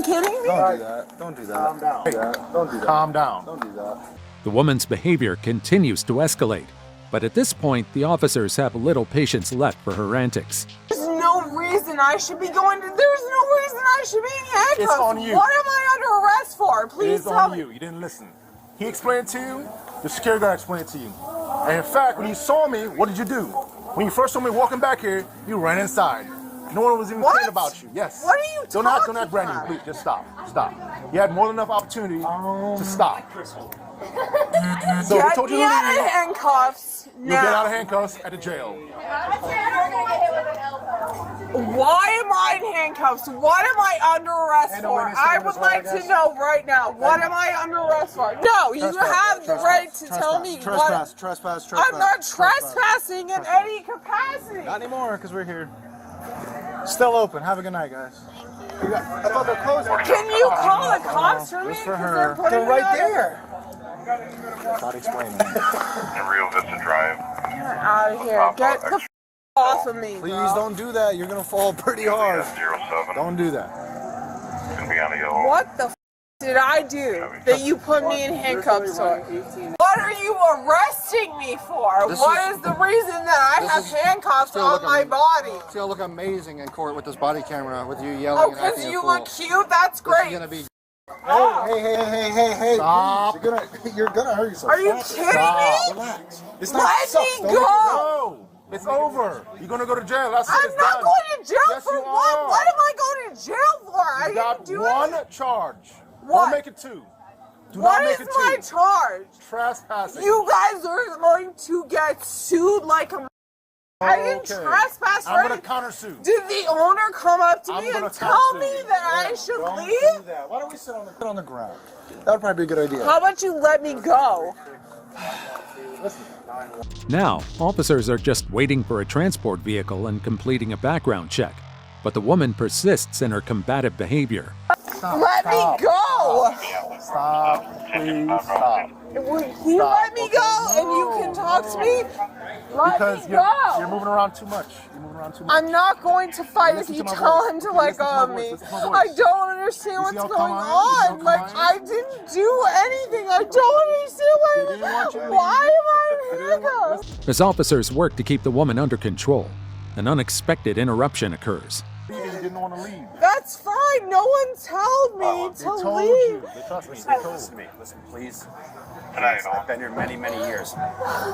kidding me? Don't do that. Don't do that. Calm down. Don't do that. Calm down. Don't do that. The woman's behavior continues to escalate, but at this point, the officers have little patience left for her antics. There's no reason I should be going to. There's no reason I should be in handcuffs. It's on you. What am I under arrest for? Please tell me. It is on you. You didn't listen. He explained it to you. The security guard explained it to you. And in fact, when you saw me, what did you do? When you first saw me walking back here, you ran inside. No one was even thinking about you. Yes. What are you talking about? Do not brand you. Please, just stop. Stop. You had more than enough opportunity to stop. So Get we told you me to out leave. of handcuffs now. You get out of handcuffs at the jail. Why am I in handcuffs? What am I under arrest for? I would like to know right now. What am I under arrest for? No, you have the right to tell me what. Trespass. I'm not trespassing in any capacity. Not anymore, because we're here. Still open. Have a good night, guys. I thought they're closed. Can you call the cops for me? Just for her. They're right there. Not explaining. In Rio Vista Drive. Get out of here. Get the off of me. Please don't do that. You're going to fall pretty hard. 07. Don't do that. Gonna be on a yellow. What the did I do that you put me in handcuffs for? What are you arresting me for? What is the reason that I have handcuffs on my body? It's going to look amazing in court with this body camera, with you yelling and acting a because you fool. look cute? That's great. It's going to be... Hey. Stop. You're gonna hurt yourself. Are you kidding me? Relax. It's Let me go. No. It's over. You're going to go to jail. That's it. I'm It's not done. going to jail Yes, for you what? are. What am I going to jail for? I You got didn't do one anything. charge. What? Don't make it two. Do What not is make it my two. charge? Trespassing. You guys are going to get sued like a. I didn't trespass for I'm going anything. to countersue. Did the owner come up to me and tell me that I should leave? Do that. Why don't we sit on the ground? That would probably be a good idea. How about you let me go? Now, officers are just waiting for a transport vehicle and completing a background check, but the woman persists in her combative behavior. Let me go! Stop. Please stop. Will you let me go and you can talk to me? Let me go! You're moving around too much. I'm not going to fight if Listen you to my tell voice. him to let Listen to go my of voice. me. Listen to my voice. I don't understand what's how going come on. Like, I didn't do anything. I don't understand why am I in handcuffs? As officers work to keep the woman under control, an unexpected interruption occurs. You didn't want to leave. That's fine. No one told me to leave. Listen to me. Listen, please. I've been here many, many years.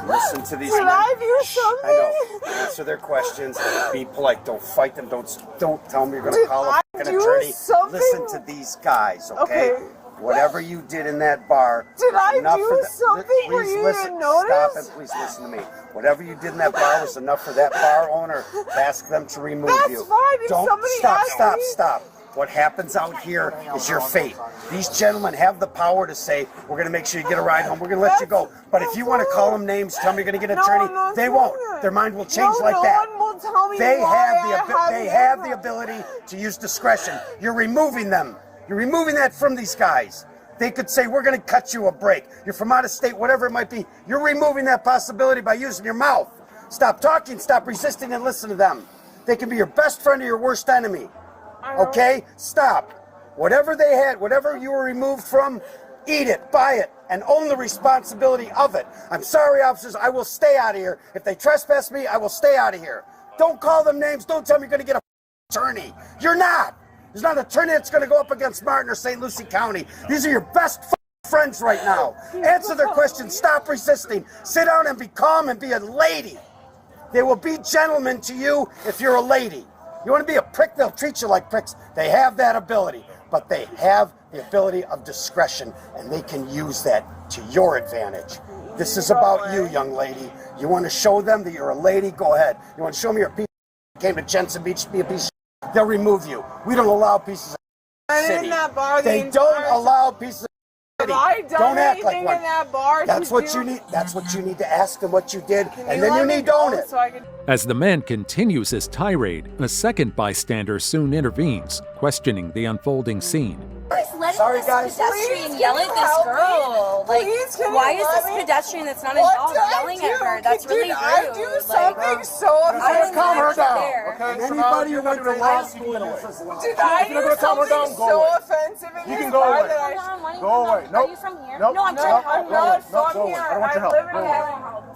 Listen to these Did men. I do something? I know. Answer their questions. Be polite. Don't fight them. Don't tell them you're going to call a fucking attorney. Something? Listen to these guys, okay? Whatever you did in that bar. Did I enough do for the, something where please you listen, didn't notice? Stop and please listen to me. Whatever you did in that bar was enough for that bar owner to ask them to remove you. That's fine. If Don't somebody stop. asked me- Stop. What happens out here is your fate. These gentlemen have the power to say, we're going to make sure you get a ride home, we're going to let you go. But if you want to call them names, tell them you're going to get an attorney, they won't. Their mind will change like that. They have the ability to use discretion. You're removing them. You're removing that from these guys. They could say, we're going to cut you a break. You're from out of state, whatever it might be. You're removing that possibility by using your mouth. Stop talking, stop resisting, and listen to them. They can be your best friend or your worst enemy. Okay? Stop. Whatever they had, whatever you were removed from, eat it, buy it, and own the responsibility of it. I'm sorry, officers, I will stay out of here. If they trespass me, I will stay out of here. Don't call them names. Don't tell me you're going to get a attorney. You're not. There's not an attorney that's going to go up against Martin or St. Lucie County. These are your best friends right now. Answer their questions. Stop resisting. Sit down and be calm and be a lady. They will be gentlemen to you if you're a lady. You want to be a prick, they'll treat you like pricks. They have that ability, but they have the ability of discretion, and they can use that to your advantage. This is about you, young lady. You want to show them that you're a lady? Go ahead. You want to show me you're a piece of came to Jensen Beach to be a piece of they'll remove you. We don't allow pieces of city. They don't allow pieces of don't act like one. That's what you need. That's what you need to ask them what you did, and then you need to own it. As the man continues his tirade, a second bystander soon intervenes, questioning the unfolding scene. Sorry, guys. Pedestrian yell at this girl. Like, why is this pedestrian that's not involved yelling at her? That's really rude. I do something so offensive. Calm her down, okay? Anybody who went to law school Did I do something so offensive in You this can go bar away. that I... Go away. Nope. Are you from here? Nope. No, I'm not from Nope. here. I don't want your I live help. in Highland.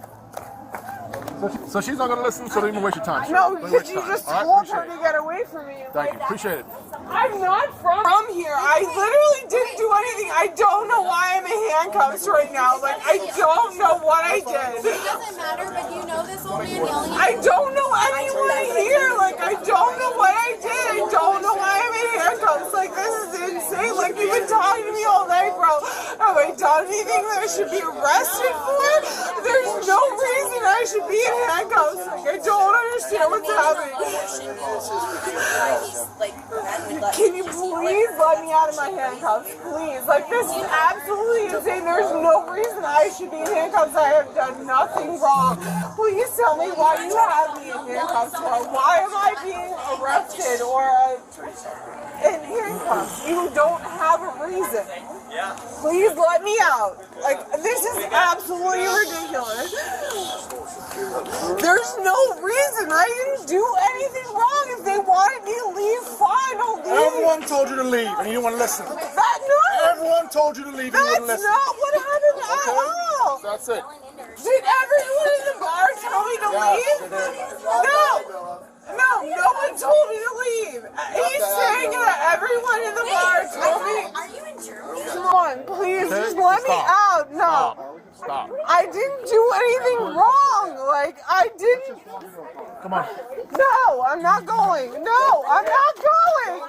So she's not going to listen, so don't even waste your time. No, Don't because waste you your just time. told her to get away from me. Thank you. Appreciate it. I'm not from here. I literally didn't do anything. I don't know why I'm in handcuffs right now. Like, I don't know what I did. It doesn't matter, but you know this old man yelling at I don't know anyone here. Like, I don't know what I did. I don't know why I'm in handcuffs. Like, this is insane. Like, you've been talking to me all night, bro. Have I done anything that I should be arrested for? There's no reason I should be in handcuffs. Like, I don't understand what's happening. Can you please let me out of my handcuffs? Please. Like, this is absolutely insane. There's no reason I should be in handcuffs. I have done nothing wrong. Please tell me why you have me in handcuffs for. Why am I being arrested or in handcuffs? You don't have a reason. Please let me out. Like, this is absolutely ridiculous. There's no reason. I didn't do anything wrong. If they wanted me to leave, fine, I'll leave. Everyone told you to leave, and you didn't want to listen. Everyone told you to leave, and you didn't listen. That's not what happened at all. That's it. Did everyone in the bar tell me to leave? No. No, no one told me to leave. He's saying that everyone in the bar told me. Are you in Germany? Come on, please, just let me out. No. Stop. I didn't do anything wrong. Like, I didn't. Come on. No, I'm not going. No, I'm not going.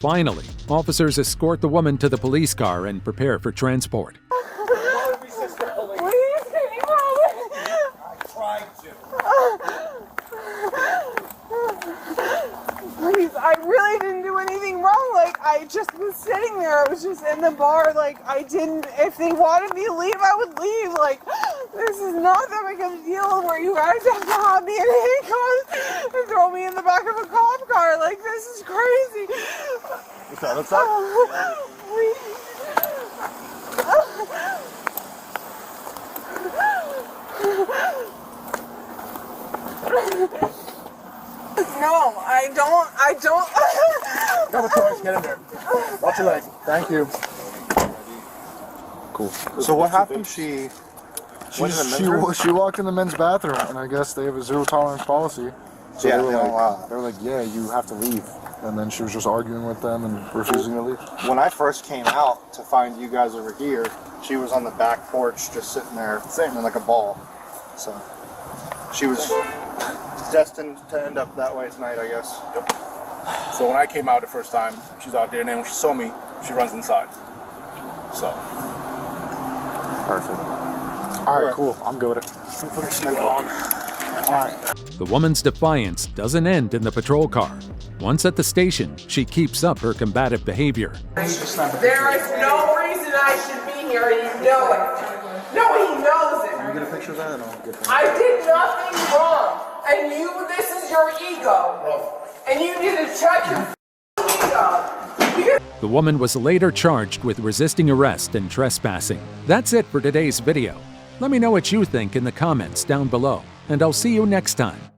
Finally, officers escort the woman to the police car and prepare for transport. Please, I really didn't do anything wrong. Like, I just was sitting there. I was just in the bar. Like, I didn't, if they wanted me to leave, I would leave. Like, this is not that big of a deal where you guys have to have me in handcuffs and throw me in the back of a cop car. Like, this is crazy. What's that? What's that? No, I don't. Come on, Torres, get in there. Watch your leg. Thank you. Cool. So what happened? She walked in the men's bathroom, and I guess they have a zero tolerance policy. So Yeah, they they don't allow. were like, yeah, you have to leave. And then she was just arguing with them and refusing to leave. When I first came out to find you guys over here, she was on the back porch just sitting there, sitting like a ball. So she was destined to end up that way tonight, I guess. Yep. So when I came out the first time, she's out there, and then when she saw me, she runs inside. So. Perfect. All right, cool. I'm good with it. Put her snoop on. The woman's defiance doesn't end in the patrol car. Once at the station, she keeps up her combative behavior. There is no reason I should be here, and you know it. No, he knows it. Can you get a picture of that? And I'll get that. I did nothing wrong, and this is your ego, and you need to check your ego. The woman was later charged with resisting arrest and trespassing. That's it for today's video. Let me know what you think in the comments down below, and I'll see you next time.